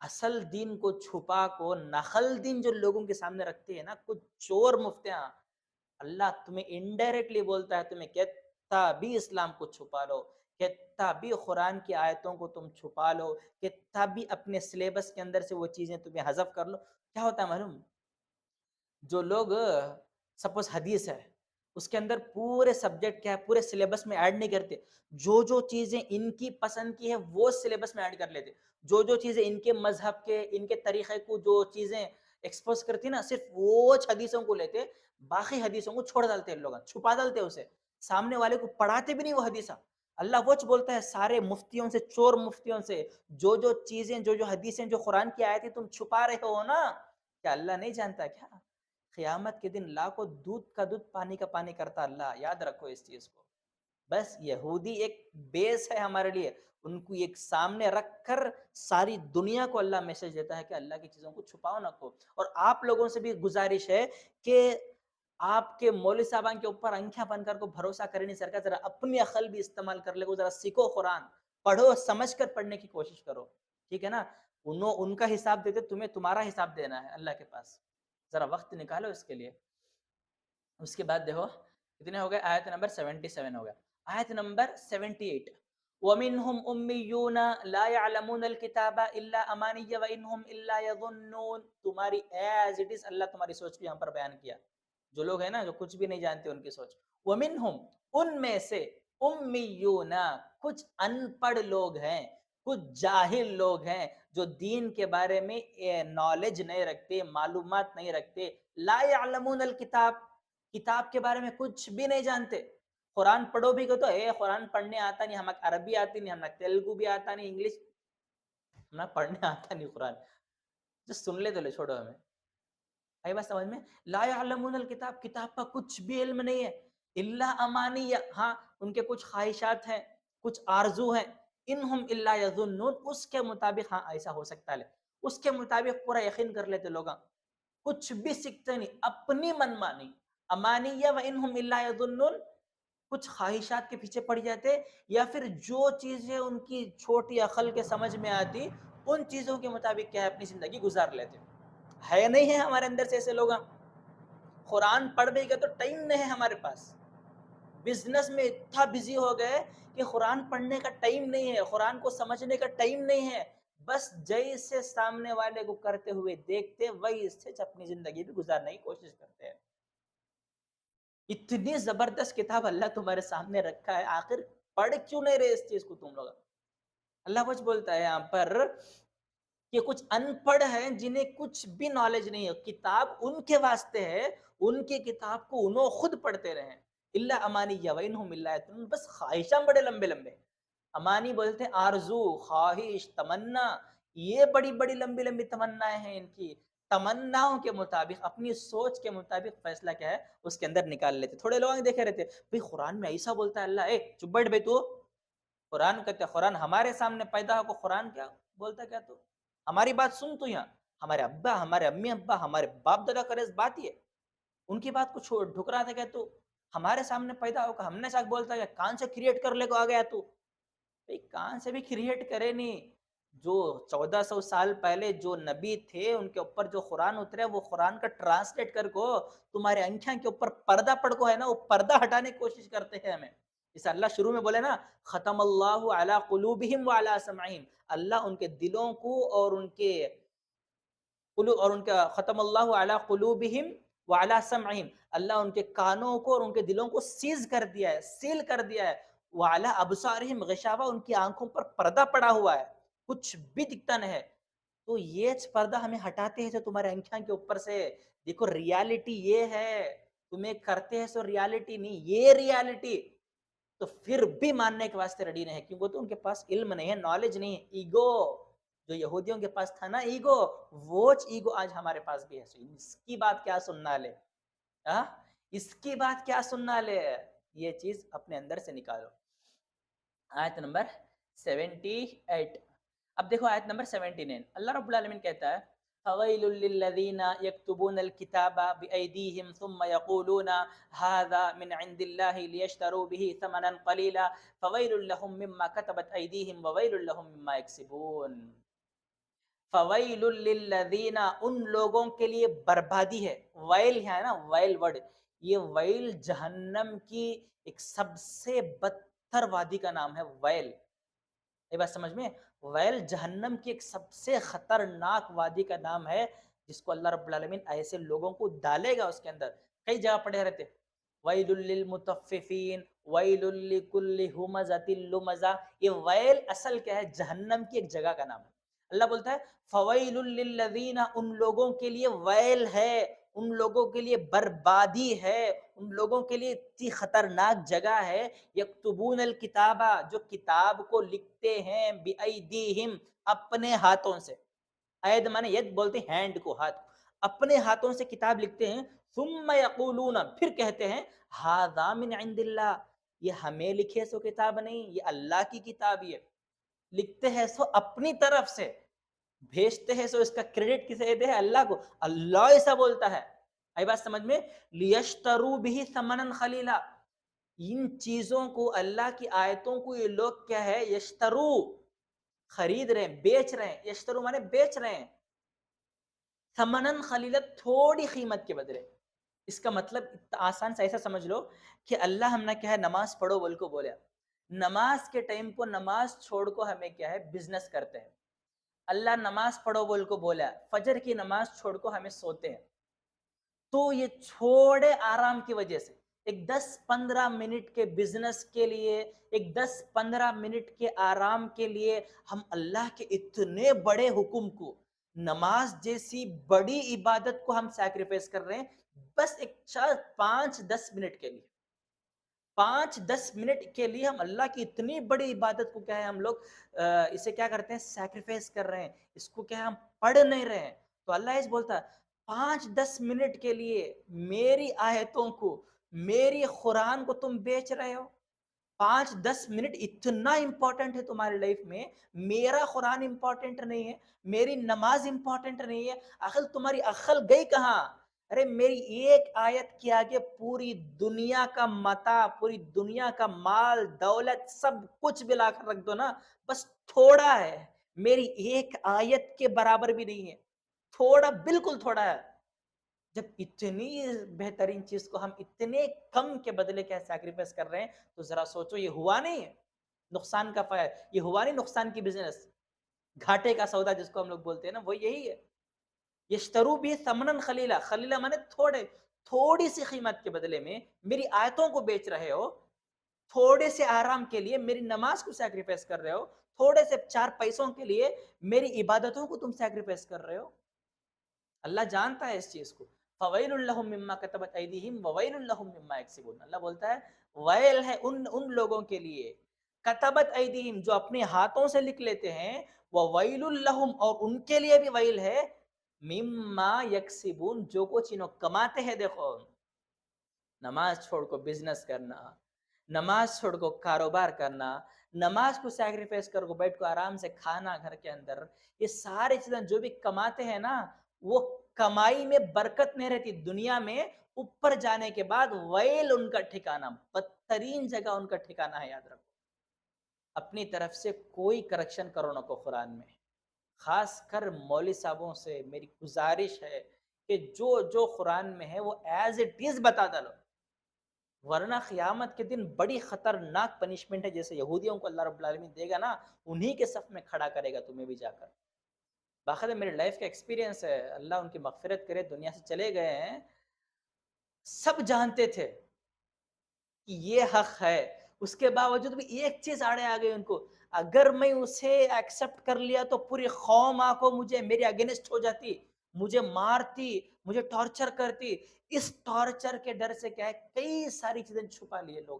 اصل دین کو چھپا کو نقل دین جو لوگوں کے سامنے رکھتے ہیں نا کچھ چور مفتیاں، اللہ تمہیں انڈائریکٹلی بولتا ہے تمہیں کہتا بھی اسلام کو چھپا لو، کہتا بھی قرآن کی آیتوں کو تم چھپا لو، کہتا بھی اپنے سلیبس کے اندر سے وہ چیزیں تمہیں حذف کر لو۔ کیا ہوتا ہے معلوم؟ جو لوگ سپوز حدیث ہے اس کے اندر پورے سبجیکٹ کیا ہے پورے سلیبس میں ایڈ نہیں کرتے، جو چیزیں ان کی پسند کی ہے وہ سلیبس میں ایڈ کر لیتے، جو چیزیں ان کے مذہب کے ان کے طریقے کو جو چیزیں ایکسپوز کرتی نا صرف وہ حدیثوں کو لیتے، باقی حدیثوں کو چھوڑ ڈالتے ہیں، لوگ چھپا ڈالتے اسے، سامنے والے کو پڑھاتے بھی نہیں وہ حدیثہ۔ اللہ وچ بولتا ہے سارے مفتیوں سے، چور مفتیوں سے، جو چیزیں جو حدیثیں جو قرآن کی آیتیں تم چھپا رہے ہو نا، کیا اللہ نہیں جانتا کیا؟ قیامت کے دن لاکھوں دودھ کا دودھ پانی کا پانی کرتا اللہ، یاد رکھو اس چیز کو۔ بس یہودی ایک بیس ہے ہمارے لیے، ان کو ایک سامنے رکھ کر ساری دنیا کو اللہ میسج دیتا ہے کہ اللہ کی چیزوں کو چھپاؤ نہ کو۔ اور آپ لوگوں سے بھی گزارش ہے کہ آپ کے مولوی صاحبان کے اوپر انکھیاں بن کر کو بھروسہ کرے نہیں سرکار، ذرا اپنی عقل بھی استعمال کر لے، ذرا سیکھو قرآن، پڑھو، سمجھ کر پڑھنے کی کوشش کرو، ٹھیک ہے نا؟ ان کا حساب دیتے، تمہیں تمہارا حساب دینا ہے اللہ کے پاس، ذرا وقت نکالو اس کے لیے۔ اس کے بعد دیکھو کتنے ہو گئے، آیت نمبر 77 ہو گیا۔ آیت نمبر 78، وَمِنْهُمْ أُمِّيُّونَ لَا يَعْلَمُونَ الْكِتَابَ إِلَّا أَمَانِيَّ وَإِنْهُمْ إِلَّا يَظُنُّونَ۔ تمہاری ایز اٹ از اللہ تمہاری سوچ کو یہاں پر بیان کیا، جو لوگ ہیں نا جو کچھ بھی نہیں جانتے ان کی سوچ۔ وَمِنْهُمْ، ان میں سے، اُمِّيُّونَ، کچھ ان پڑھ لوگ ہیں، کچھ جاہل لوگ ہیں جو دین کے بارے میں نالج نہیں رکھتے، معلومات نہیں رکھتے، لا يعلمون الکتاب، کتاب کے بارے میں کچھ بھی نہیں جانتے۔ قرآن پڑھو بھی کہ تو قرآن پڑھنے آتا نہیں، ہمیں عربی آتی نہیں، ہمیں تیلگو بھی آتا نہیں، انگلش ہمیں پڑھنے آتا نہیں قرآن، جو سن لے تو لے، چھوڑو ہمیں۔ آئی بات سمجھ میں؟ لا يعلمون الکتاب، کتاب کا کچھ بھی علم نہیں ہے، الا امانی، ہاں ان کے کچھ خواہشات ہیں، کچھ آرزو ہیں، انہم الا یظنون، اس کے مطابق ہاں ایسا ہو سکتا ہے، اس کے مطابق پورا یقین کر لیتے لوگ، کچھ بھی سیکھتے نہیں، اپنی من مانی، امانیہ و انہم الا یظنون، کچھ خواہشات کے پیچھے پڑ جاتے، یا پھر جو چیزیں ان کی چھوٹی عقل کے سمجھ میں آتی ان چیزوں کے مطابق کیا ہے اپنی زندگی گزار لیتے۔ ہے نہیں ہے ہمارے اندر سے ایسے لوگ، قرآن پڑھ بھی گئے تو ٹائم نہیں ہے ہمارے پاس، بزنس میں اتنا بزی ہو گئے کہ قرآن پڑھنے کا ٹائم نہیں ہے، قرآن کو سمجھنے کا ٹائم نہیں ہے، بس جیسے سامنے والے کو کرتے ہوئے دیکھتے وہی اس سے اپنی زندگی بھی گزارنے کی کوشش کرتے ہیں۔ اتنی زبردست کتاب اللہ تمہارے سامنے رکھا ہے، آخر پڑھ کیوں نہیں رہے اس چیز کو تم لوگ؟ اللہ کچھ بولتا ہے یہاں پر کہ کچھ ان پڑھ ہیں جنہیں کچھ بھی نالج نہیں ہے، کتاب ان کے واسطے ہے، ان کی کتاب کو انہوں خود پڑھتے رہیں، اللہ امانیہ وَإِنْهُمْ إِلَّا يَظُنُّونَ، بس خواہشاں بڑے لمبے لمبے، امانی بولتے ہیں آرزو، خواہش، تمنا، یہ بڑی بڑی لمبی لمبی تمنائیں ہیں ان کی، تمناؤں کے مطابق اپنی سوچ کے مطابق فیصلہ کیا ہے اس کے اندر نکال لیتے۔ تھوڑے لوگ دیکھے رہتے بھئی قرآن میں ایسا بولتا ہے اللہ، چپ بیٹھ بھئی تو، قرآن کہتے ہیں، قرآن ہمارے سامنے پیدا ہو کو قرآن کیا بولتا، کیا تو ہماری بات سن تو، یہاں ہمارے ابا، ہمارے امی ابا، ہمارے باپ دادا کرے اس بات ہی ہے، ان کی بات کو چھوڑ ٹھکرا دے گا تو ہمارے سامنے پیدا ہو، ہم نے ساتھ بولتا ہے کان سے کریٹ کر لے کو آ گیا تو، بھئی کان سے بھی کریٹ کرے نہیں، جو 1400 سال پہلے جو نبی تھے ان کے اوپر جو قرآن اترے وہ قرآن کا ٹرانسلیٹ کر کو تمہارے انکھیاں کے اوپر پردہ پڑ کو ہے نا، وہ پردہ ہٹانے کی کوشش کرتے ہیں ہمیں، اس اللہ شروع میں بولے نا ختم اللہ علی قلوبہم وعلی سمعہم، اللہ ان کے دلوں کو اور ان کا ختم اللہ علی قلوبہم وعلی سمعہم، اللہ ان کے کانوں کو اور ان کے دلوں کو سیز کر دیا ہے، سیل کر دیا ہے، وعلی ابصارہم غشاوہ، ان کی آنکھوں پر پردہ پڑا ہوا ہے، کچھ بھی دکھتا نہیں ہے، تو یہ پردہ ہمیں ہٹاتے ہیں جو تمہارے انکھیاں کے اوپر سے، دیکھو ریالٹی یہ ہے، تمہیں کرتے ہیں سو ریالٹی نہیں، یہ ریالٹی، تو پھر بھی ماننے کے واسطے ریڈی نہیں ہے، کیونکہ تو ان کے پاس علم نہیں ہے، نالج نہیں ہے، ایگو، جو یہودیوں کے پاس تھا نا ایگو، وہ ایگو آج ہمارے پاس بھی ہے، اس کی بات کیا سننا لے، اس کی بات کیا سننا لے، یہ چیز اپنے اندر سے نکالو۔ آیت نمبر 78. اب دیکھو آیت نمبر 79. اللہ رب العالمین کہتا ہے فَوَيْلٌ لِّلَّذِينَ يَكْتُبُونَ الْكِتَابَ بِأَيْدِيهِمْ ثُمَّ يَقُولُونَ هَٰذَا مِنْ عِندِ اللَّهِ لِيَشْتَرُوا بِهِ ثَمَنًا قَلِيلًا فَوَيْلٌ لَّهُم مِّمَّا كَتَبَتْ أَيْدِيهِمْ وَوَيْلٌ لَّهُم مِّمَّا يَكْسِبُونَ. فَوَيْلٌ لِّلَّذِينَ ان لوگوں کے لیے بربادی ہے. ویل ہے نا، ویل ورڈ، یہ ویل جہنم کی ایک سب سے بدتر وادی کا نام ہے. ویل، یہ بات سمجھ میں؟ ویل جہنم کی ایک سب سے خطرناک وادی کا نام ہے، جس کو اللہ رب العالمین ایسے لوگوں کو ڈالے گا اس کے اندر. کئی جگہ پڑھے رہتے ویل للمطففین ویل لکل ہمزۃ لمزہ. یہ ویل اصل کیا ہے؟ جہنم کی ایک جگہ کا نام ہے. اللہ بولتا ہے فویل للذین، ان لوگوں کے لیے ویل ہے، ان لوگوں کے لیے بربادی ہے، ان لوگوں کے لیے اتنی خطرناک جگہ ہے. یکتبون الکتابہ، جو کتاب کو لکھتے ہیں، بِأَیْدِیہم، اپنے ہاتھوں سے. اید مانے ید بولتے ہیں ہینڈ کو، ہاتھ کو. اپنے ہاتھوں سے کتاب لکھتے ہیں. ثم یقولون، پھر کہتے ہیں ھذا من عند اللہ، یہ ہمیں لکھے سو کتاب نہیں، یہ اللہ کی کتاب ہی ہے. لکھتے ہیں سو اپنی طرف سے، بھیجتے ہیں سو اس کا کریڈٹ کسے دیتے ہیں؟ اللہ کو. اللہ ایسا بولتا ہے. آئی بات سمجھ میں؟ لیشتروا بہ ثمنا قلیلا. ان چیزوں کو، اللہ کی آیتوں کو یہ لوگ کیا ہے؟ یشترو، خرید رہے ہیں، بیچ رہے ہیں. یشترو مانے بیچ رہے ہیں. ثمنا قلیلا، تھوڑی قیمت کے بدلے. اس کا مطلب آسان سے ایسا سمجھ لو کہ اللہ ہم نے کیا ہے؟ نماز پڑھو بول کو بولیا. نماز کے ٹائم کو نماز چھوڑ کو ہمیں کیا ہے؟ بزنس کرتے ہیں. اللہ نماز پڑھو بول کو بولا، فجر کی نماز چھوڑ کو ہمیں سوتے ہیں. تو یہ چھوڑے آرام کی وجہ سے ایک 10-15 منٹ کے بزنس کے لیے، ایک 10-15 منٹ کے آرام کے لیے ہم اللہ کے اتنے بڑے حکم کو، نماز جیسی بڑی عبادت کو ہم سیکریفائس کر رہے ہیں، بس ایک 5-10 منٹ کے لیے. 5-10 منٹ کے لیے ہم اللہ کی اتنی بڑی عبادت کو کیا ہے؟ ہم لوگ اسے کیا کرتے ہیں؟ سیکریفائس کر رہے ہیں. اس کو کیا ہے؟ ہم پڑھ نہیں رہے ہیں. تو اللہ اس بولتا ہے 5-10 منٹ کے لیے میری آیتوں کو، میری قرآن کو تم بیچ رہے ہو. 5-10 منٹ اتنا امپورٹنٹ ہے تمہاری لائف میں. میرا قرآن امپورٹنٹ نہیں ہے، میری نماز امپورٹنٹ نہیں ہے. عقل، تمہاری عقل گئی کہاں؟ ارے میری ایک آیت کے آگے پوری دنیا کا متاع، پوری دنیا کا مال دولت سب کچھ ملا کر رکھ دو نا، بس تھوڑا ہے. میری ایک آیت کے برابر بھی نہیں ہے. تھوڑا، بالکل تھوڑا ہے. جب اتنی بہترین چیز کو ہم اتنے کم کے بدلے کیا سیکریفائس کر رہے ہیں، تو ذرا سوچو یہ ہوا نہیں ہے نقصان کا فائدہ؟ یہ ہوا نہیں نقصان کی بزنس، گھاٹے کا سودا جس کو ہم لوگ بولتے ہیں نا، وہ یہی ہے. یشترو بھی ثمنا قلیلا، قلیلا مانے تھوڑی سی قیمت کے بدلے میں میری آیتوں کو بیچ رہے ہو. تھوڑے سے آرام کے لیے میری نماز کو سیکریفائس کر رہے ہو. تھوڑے سے 4 پیسوں کے لیے میری عبادتوں کو تم سیکریفائس کر رہے ہو. اللہ جانتا ہے اس چیز کو. فَوَيْلٌ لَّهُم مِّمَّا كَتَبَتْ أَيْدِيهِمْ وَوَيْلٌ لَّهُم مِّمَّا يَكْسِبُونَ. اللہ بولتا ہے ویل ہے ان لوگوں کے لیے کتبت ایدیہم، جو اپنے ہاتھوں سے لکھ لیتے ہیں، وَوَيْلٌ لَّهُم، اور ان کے لیے بھی ویل ہے، مِّمَّا يَكْسِبُونَ، جو کچھ انہوں کماتے ہیں. دیکھو، نماز چھوڑ کو بزنس کرنا، نماز چھوڑ کو کاروبار کرنا، نماز کو سیکریفائس کر کو بیٹھ کو آرام سے کھانا گھر کے اندر، یہ ساری چیزیں جو بھی کماتے ہیں نا، وہ کمائی میں برکت نہیں رہتی. دنیا میں اوپر جانے کے بعد ویل ان کا ٹھکانہ، بدترین جگہ ان کا ٹھکانہ ہے. یاد رکھو، اپنی طرف سے کوئی کریکشن کرو نہ کو قرآن میں. خاص کر مولوی صاحبوں سے میری گزارش ہے کہ جو قرآن میں ہے وہ ایز اٹ از بتا ڈالو، ورنہ قیامت کے دن بڑی خطرناک پنشمنٹ ہے. جیسے یہودیوں کو اللہ رب العالمین دے گا نا، انہی کے صف میں کھڑا کرے گا تمہیں بھی جا کر. باقاعدہ میرے لائف کا ایکسپیرینس ہے، اللہ ان کی مغفرت کرے، دنیا سے چلے گئے ہیں. سب جانتے تھے کہ یہ حق ہے، اس کے باوجود بھی ایک چیز آڑے آ گئی ان کو، اگر میں اسے ایکسپٹ کر لیا تو پوری قوم آ مجھے میرے اگینسٹ ہو جاتی، مجھے مارتی، مجھے ٹارچر کرتی. اس ٹارچر کے ڈر سے کیا ہے، کئی ساری چیزیں چھپا لیے لوگ.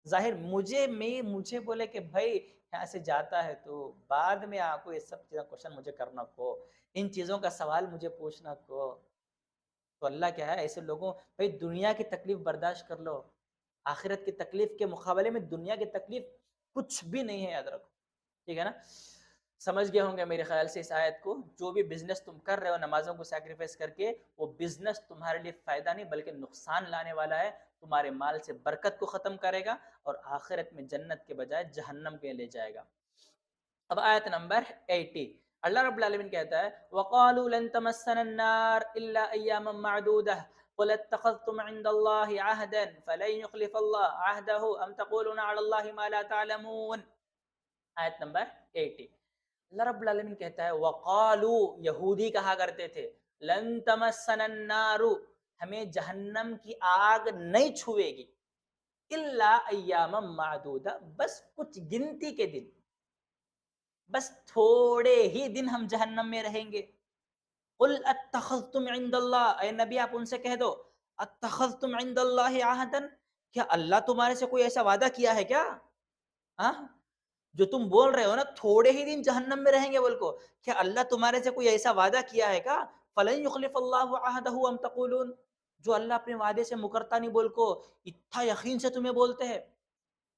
ظاہر مجھے بولے کہ بھائی یہاں سے جاتا ہے تو بعد میں آپ کو یہ سب چیزیں کوشچن مجھے کرنا کو، ان چیزوں کا سوال مجھے پوچھنا کو. تو اللہ کیا ہے ایسے لوگوں، بھائی دنیا کی تکلیف برداشت کر لو، آخرت کی تکلیف کے مقابلے میں دنیا کی تکلیف کچھ بھی نہیں ہے، یاد رکھو، ٹھیک ہے نا؟ سمجھ گئے ہوں گے میرے خیال سے اس آیت کو. جو بھی بزنس تم کر رہے ہو نمازوں کو سیکریفائس کر کے، وہ بزنس تمہارے لیے فائدہ نہیں بلکہ نقصان لانے والا ہے. تمہارے مال سے برکت کو ختم کرے گا اور آخرت میں جنت کے بجائے جہنم کے لے جائے گا. اب آیت نمبر 80، اللہ رب العالمین کہتا ہے وَقَالُوا لَن تَمَسَّنَا النَّارُ إِلَّا أَيَّامًا مَّعْدُودَةً قُلْ اتَّخَذْتُمْ عِندَ اللَّهِ عَهْدًا فَلَن يُخْلِفَ اللَّهُ عَهْدَهُ أَمْ تَقُولُونَ عَلَى اللَّهِ مَا لَا تَعْلَمُونَ. آیت نمبر 80، اللہ رب العالمین کہتا ہے وَقَالُوا، یہودی کہا کرتے تھے، لَن تَمَسَّنَا النَّارُ، ہمیں جہنم کی آگ نہیں چھوئے گی، إِلَّا أَيَّامًا مَّعْدُودَةً، بس کچھ گنتی کے دن، بس تھوڑے ہی دن ہم جہنم میں رہیں گے. قل اتخذتم عند اللہ، اے نبی آپ ان سے کہہ دو، اتخذتم عند اللہ عہدا، کیا اللہ تمہارے سے کوئی ایسا وعدہ کیا ہے کیا؟ ہاں، جو تم بول رہے ہو نا تھوڑے ہی دن جہنم میں رہیں گے، بول کو کیا اللہ تمہارے سے کوئی ایسا وعدہ کیا ہے کیا؟ فلن یخلف اللہ عہدہ ام تقولون، جو اللہ اپنے وعدے سے مکرتا نہیں، بول کو اتنا یقین سے تمہیں بولتے ہیں.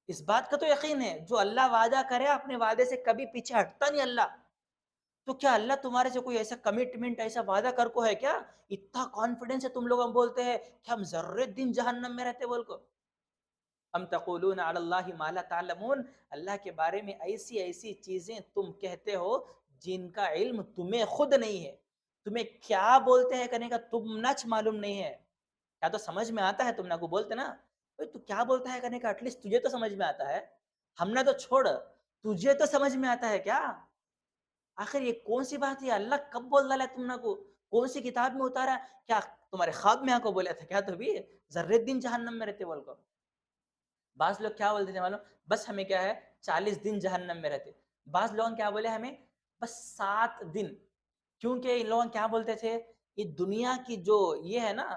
اس بات کا تو یقین ہے جو اللہ وعدہ کرے اپنے وعدے سے کبھی پیچھے ہٹتا نہیں اللہ. تو کیا اللہ تمہارے سے کوئی ایسا کمٹمنٹ، ایسا وعدہ کر کو ہے کیا؟ اتنا کانفیڈنس ہے تم لوگ ہم بولتے ہیں کہ ہم ذرے دن جہنم میں رہتے، بول کو ام تقولون علی اللہ ما لا تعلمون، اللہ کے بارے میں ایسی ایسی چیزیں تم کہتے ہو جن کا علم تمہیں خود نہیں ہے. تمہیں کیا بولتے ہیں کرنے کا تم نچ معلوم نہیں ہے. کیا تو سمجھ میں آتا ہے، تم نہ کو بولتے نا تو کیا بولتا ہے کرنے کا ایٹ لیسٹ تجھے تو سمجھ میں آتا ہے. ہم نے تو چھوڑ، تجھے تو سمجھ میں آتا ہے کیا؟ آخر یہ کون سی بات ہے؟ اللہ کب بول ڈالا ہے تم نہ کو؟ کون سی کتاب میں اتارا؟ کیا تمہارے خواب میں کو بولا تھا کیا تو بھی ذرے دن جہنم میں رہتے، بول کو؟ بعض لوگ کیا بولتے تھے معلوم؟ بس ہمیں کیا ہے 40 دن جہنم میں رہتے. بعض لوگ کیا بولے ہمیں بس 7 دن، کیونکہ ان لوگ کیا بولتے تھے یہ دنیا کی جو یہ ہے نا،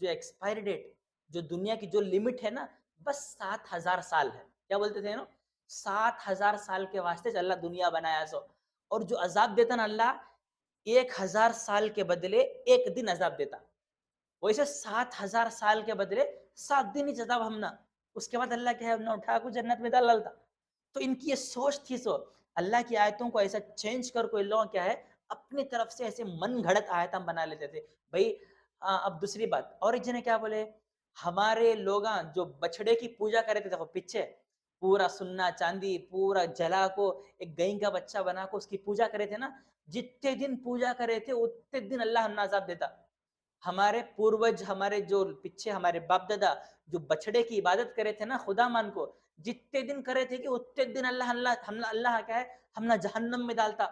جو ایکسپائری ڈیٹ، جو دنیا کی جو لمٹ ہے نا، بس 7000 سال ہے. کیا بولتے تھے نا؟ 7000 سال کے واسطے اللہ دنیا بنایا سو، اور جو عذاب دیتا نا اللہ 1000 سال کے بدلے 1 دن عذاب دیتا، ویسے 7000 سال کے بدلے 7 دن ہی عذاب ہم نا. اس کے بعد اللہ کیا ہے نہ اٹھا کو جنت میں ڈال ڈالتا. تو ان کی یہ سوچ تھی، سو اللہ کی آیتوں کو ایسا چینج کر کوئی لوگ کیا ہے اپنی طرف سے ایسے من گھڑت آیت ہم بنا لیتے تھے بھائی. اب دوسری بات اور ایک جنے کیا بولے، ہمارے لوگاں جو بچڑے کی پوجا کرے تھے، دیکھو پیچھے پورا سننا چاندی پورا جلا کو ایک گائیں کا بچہ بنا کو اس کی پوجا کرے تھے نا، جتنے دن پوجا کرے تھے اتنے دن اللہ ہم عذاب دیتا. ہمارے پوروج، ہمارے جو پیچھے ہمارے باپ دادا جو بچڑے کی عبادت کرے تھے نا خدا مان کو، جتنے دن کرے تھے کہ اتنے دن اللہ کیا ہے ہم نہ جہنم میں ڈالتا.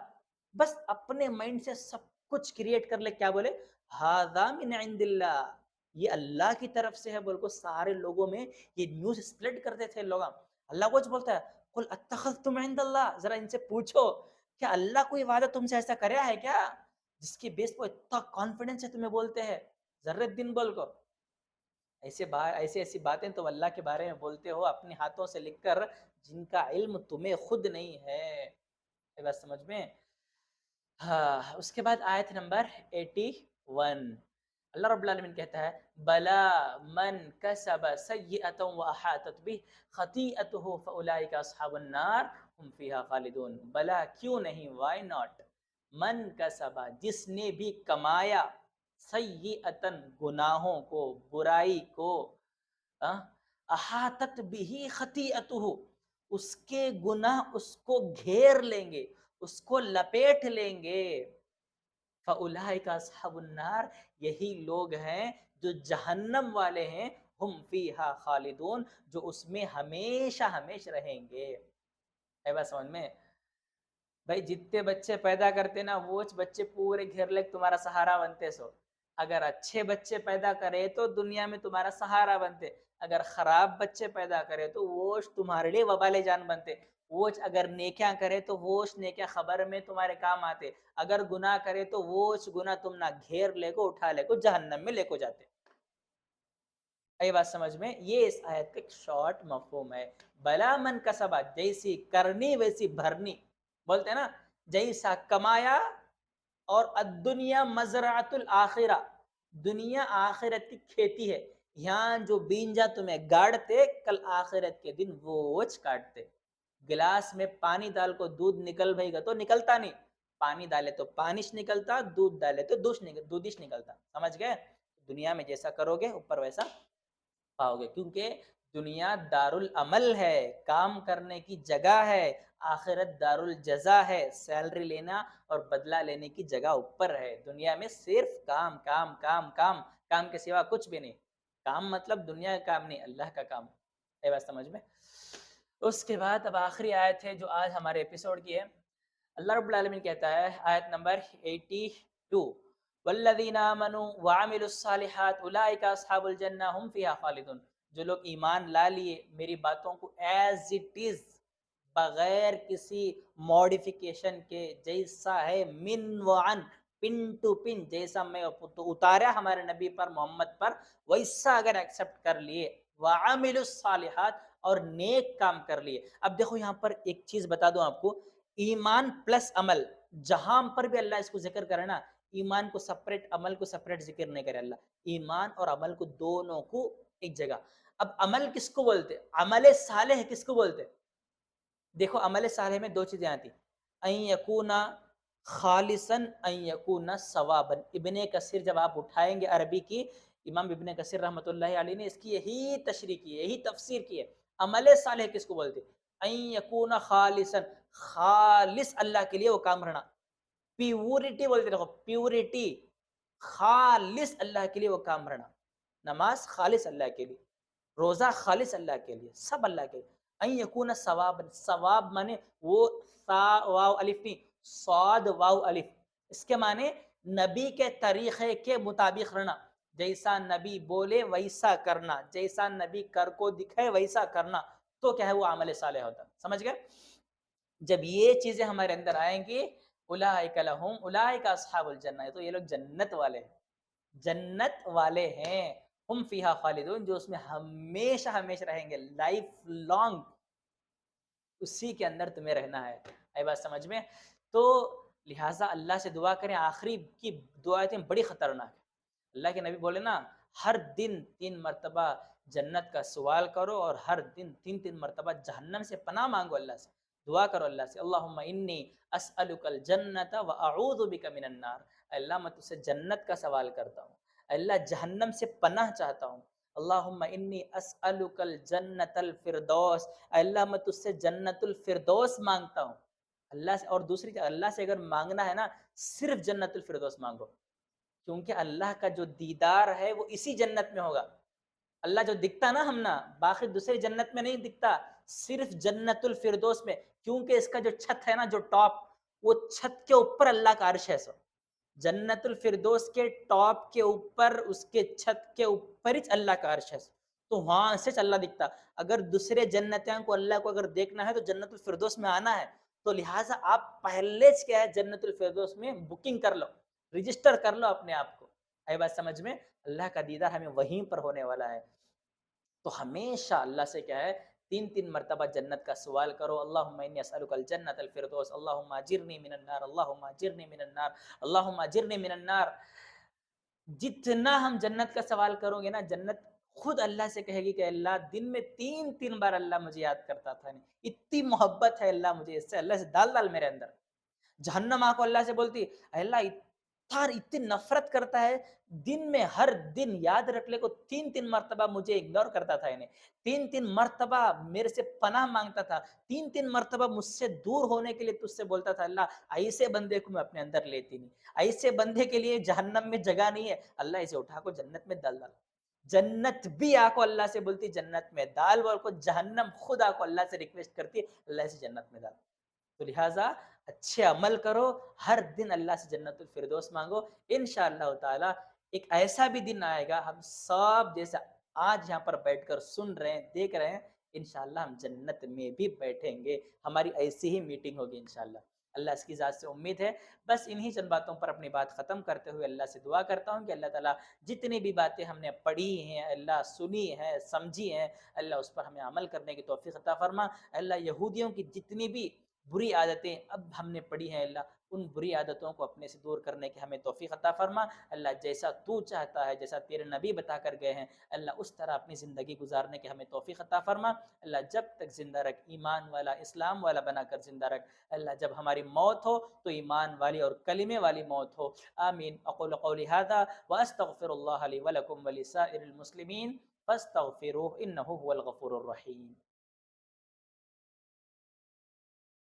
بس اپنے مائنڈ سے سب کچھ کریٹ کر لے، کیا بولے ھذا من عند اللہ، یہ اللہ کی طرف سے ہے، بول کو سارے لوگوں میں یہ نیوز سپریڈ کرتے تھے لوگ. اللہ کچھ بولتا ہے قل اتخذتم عند اللہ، ذرا ان سے پوچھو کیا اللہ کوئی وعدہ تم سے ایسا کریا ہے کیا جس کی بیس پر اتنا کانفیڈنس ہے تمہیں بولتے ہیں ذرے دن بول کو؟ ایسی باتیں تم اللہ کے بارے میں بولتے ہو اپنے ہاتھوں سے لکھ کر جن کا علم تمہیں خود نہیں ہے. یہ بات سمجھ میں؟ ہاں. اس کے بعد آیت نمبر 81، اللہ رب العالمین کہتا ہے بلا من کسب سیئۃ واحاطت به خطیئته فاولئک اصحاب النار هم فیہا خالدون. بلا کیوں نہیں، وائی ناٹ، من کسب جس نے بھی کمایا، سیئۃ گناہوں کو، برائی کو، احاطت به خطیئته اس کے گناہ اس کو گھیر لیں گے، اس کو لپیٹ لیں گے. فَأُولَٰئِكَ أَصْحَابُ النَّارِ، یہی لوگ ہیں جو جہنم والے ہیں، ہم فیہا خالدون، جو اس میں ہمیشہ ہمیشہ رہیں گے. ہے بات سمجھ میں؟ بھائی جتنے بچے پیدا کرتے نا وہ بچے پورے گھر لے تمہارا سہارا بنتے. سو اگر اچھے بچے پیدا کرے تو دنیا میں تمہارا سہارا بنتے، اگر خراب بچے پیدا کرے تو وہ تمہارے لیے وبال جان بنتے. وہ اگر نیکیاں کرے تو وہ نیکیاں خبر میں تمہارے کام آتے، اگر گناہ کرے تو وہ گناہ تم نہ گھیر لے کو اٹھا لے کو جہنم میں لے کو جاتے. یہ بات سمجھ میں؟ یہ اس آیت کا ایک شارٹ مفہوم ہے. بلا من کسبا، جیسی کرنی ویسی بھرنی، بولتے ہیں نا جیسا کمایا. اور الدنیا مزرعۃ الآخرہ، دنیا آخرت کی کھیتی ہے. یہاں جو بینجا تمہیں گاڑتے کل آخرت کے دن وہ کاٹتے. گلاس میں پانی ڈال کو دودھ نکل بھائی گا تو نکلتا نہیں، پانی ڈالے تو پانیش نکلتا، دودھ ڈالے تو دودھش نکلتا. سمجھ گئے؟ دنیا میں جیسا کرو گے اوپر ویسا پاؤ گے، کیونکہ دنیا دار العمل ہے، کام کرنے کی جگہ ہے، آخرت دار الجزا ہے، سیلری لینا اور بدلہ لینے کی جگہ اوپر ہے. دنیا میں صرف کام کام کام کام، کام کے سوا کچھ بھی نہیں. کام مطلب دنیا کا کام نہیں، اللہ کا کام. یہ بات سمجھ میں؟ اس کے بعد اب آخری آیت ہے جو آج ہمارے ایپیسوڈ کی ہے. اللہ رب العالمین کہتا ہے آیت نمبر 82، والذین آمنوا وعملوا الصالحات اولئک اصحاب الجنہ هم فیہا خالدون. جو لوگ ایمان لا لیے میری باتوں کو ایز اٹ از، بغیر کسی موڈیفیکیشن کے، جیسا ہے من وعن، پن ٹو پن، جیسا میں اتارا ہمارے نبی پر محمد پر ویسا اگر ایکسیپٹ کر لیے، وعملوا الصالحات، اور نیک کام کر لیے. اب دیکھو یہاں پر ایک چیز بتا دوں آپ کو، ایمان پلس عمل، جہاں پر بھی اللہ اس کو ذکر کرے نا، ایمان کو سپریٹ عمل کو سپریٹ ذکر نہیں کرے اللہ، ایمان اور عمل کو دونوں کو ایک جگہ. اب عمل کس کو بولتے؟ عمل صالح کس کو بولتے؟ دیکھو عمل صالح میں دو چیزیں آتی، ان یکون خالصا ان یکون ثوابا. ابن کثیر جب آپ اٹھائیں گے عربی کی، امام ابن کثیر رحمۃ اللہ علیہ نے اس کی یہی تشریح کی ہے، یہی تفسیر کی ہے. عمل صالح کس کو بولتے؟ ان یکون خالصا، خالص اللہ کے لیے وہ کام رہنا. پیورٹی بولتے، دیکھو پیورٹی، خالص اللہ کے لیے وہ کام رہنا. نماز خالص اللہ کے لیے، روزہ خالص اللہ کے لیے، سب اللہ کے لیے. ان یکون ثواب، ثواب مانے وہ سا واو الف نہیں، صاد واو الف. اس کے معنی نبی کے طریقے کے مطابق رہنا، جیسا نبی بولے ویسا کرنا، جیسا نبی کر کو دکھائے ویسا کرنا، تو کیا ہے وہ عمل صالح ہوتا. سمجھ گئے؟ جب یہ چیزیں ہمارے اندر آئیں گی، اولئک لہم، اولئک اصحاب الجنہ، تو یہ لوگ جنت والے ہیں، جنت والے ہیں. ہم فیہا خالدون، جو اس میں ہمیشہ ہمیشہ رہیں گے، لائف لانگ اسی کے اندر تمہیں رہنا ہے. اے بات سمجھ میں؟ تو لہٰذا اللہ سے دعا کریں. آخری کی دعائیں بڑی خطرناک ہے. اللہ کے نبی بولے نا، ہر دن 3 مرتبہ جنت کا سوال کرو اور ہر دن 3 مرتبہ جہنم سے پناہ مانگو. اللہ سے دعا کرو، اللہ سے اللہم انی اسألک الجنت و اعوذ بک من النار. اللہ میں تجھ سے جنت کا سوال کرتا ہوں، اللہ جہنم سے پناہ چاہتا ہوں. اللہم انی اسألک الجنت الفردوس، اللہ میں تجھ سے جنت الفردوس مانگتا ہوں اللہ سے. اور دوسری اللہ سے اگر مانگنا ہے نا، صرف جنت الفردوس مانگو، کیونکہ اللہ کا جو دیدار ہے وہ اسی جنت میں ہوگا. اللہ جو دکھتا نا ہم نا، باقی دوسری جنت میں نہیں دکھتا، صرف جنت الفردوس میں. کیونکہ اس کا جو چھت ہے نا، جو ٹاپ، وہ چھت کے اوپر اللہ کا عرش ہے. سو جنت الفردوس کے ٹاپ کے اوپر، اس کے چھت کے اوپر ہی اللہ کا عرش ہے. تو وہاں سے اللہ دکھتا. اگر دوسرے جنتیاں کو اللہ کو اگر دیکھنا ہے تو جنت الفردوس میں آنا ہے. تو لہٰذا آپ پہلے سے کیا ہے، جنت الفردوس میں بکنگ کر لو، رجسٹر کر لو اپنے آپ کو. اے بات سمجھ میں؟ اللہ کا دیدار ہمیں وہیں پر ہونے والا ہے. تو ہمیشہ اللہ سے کیا ہے، 3 مرتبہ جنت کا سوال کرو. اللہم انی اسألک الجنت الفردوس، اللہم اجرنی من النار، اللہم اجرنی من النار، اللہم اجرنی من النار. جتنا ہم جنت کا سوال کرو گے نا، جنت خود اللہ سے کہے گی کہ اللہ دن میں 3 بار اللہ مجھے یاد کرتا تھا. اتنی محبت ہے اللہ مجھے اس سے، اللہ سے ڈال میرے اندر. جہنم آ کو اللہ سے بولتی، اللہ اتنی نفرت کرتا ہے، دن میں ہر دن یاد رکھ لے کو 3 مرتبہ مجھے اگنور کرتا تھا. 3 مرتبہ میرے سے پناہ مانگتا تھا، 3 مرتبہ مجھ سے دور ہونے کے لیے تجھ سے بولتا تھا. اللہ ایسے بندے کو میں اپنے اندر لیتی نہیں، ایسے بندے کے لیے جہنم میں جگہ نہیں ہے. اللہ اسے اٹھا کو جنت میں ڈال. جنت بھی آ کو اللہ سے بولتی جنت میں ڈال، اور کو جہنم خود آ کو اللہ سے ریکویسٹ کرتی اللہ سے جنت میں ڈال. تو لہٰذا اچھے عمل کرو، ہر دن اللہ سے جنت الفردوس مانگو. انشاءاللہ تعالی ایک ایسا بھی دن آئے گا، ہم سب جیسا آج یہاں پر بیٹھ کر سن رہے ہیں، دیکھ رہے ہیں، انشاءاللہ ہم جنت میں بھی بیٹھیں گے. ہماری ایسی ہی میٹنگ ہوگی انشاءاللہ. اللہ اس کی ذات سے امید ہے. بس انہی چند باتوں پر اپنی بات ختم کرتے ہوئے اللہ سے دعا کرتا ہوں کہ اللہ تعالیٰ جتنی بھی باتیں ہم نے پڑھی ہیں، اللہ سنی ہیں، سمجھی ہیں، اللہ اس پر ہمیں عمل کرنے کی توفیق عطا فرما. اللہ یہودیوں کی جتنی بھی بری عادتیں اب ہم نے پڑھی ہیں اللہ ان بری عادتوں کو اپنے سے دور کرنے کی ہمیں توفیق عطا فرما اللہ، جیسا تو چاہتا ہے، جیسا تیرے نبی بتا کر گئے ہیں اللہ اس طرح اپنی زندگی گزارنے کی ہمیں توفیق عطا فرما اللہ، جب تک زندہ رکھ ایمان والا اسلام والا بنا کر زندہ رکھ اللہ، جب ہماری موت ہو تو ایمان والی اور کلمے والی موت ہو آمین اقول قولی ھذا واستغفر اللہ لی ولکم ولسائر المسلمین فاستغفروہ انہ هو الغفور الرحیم.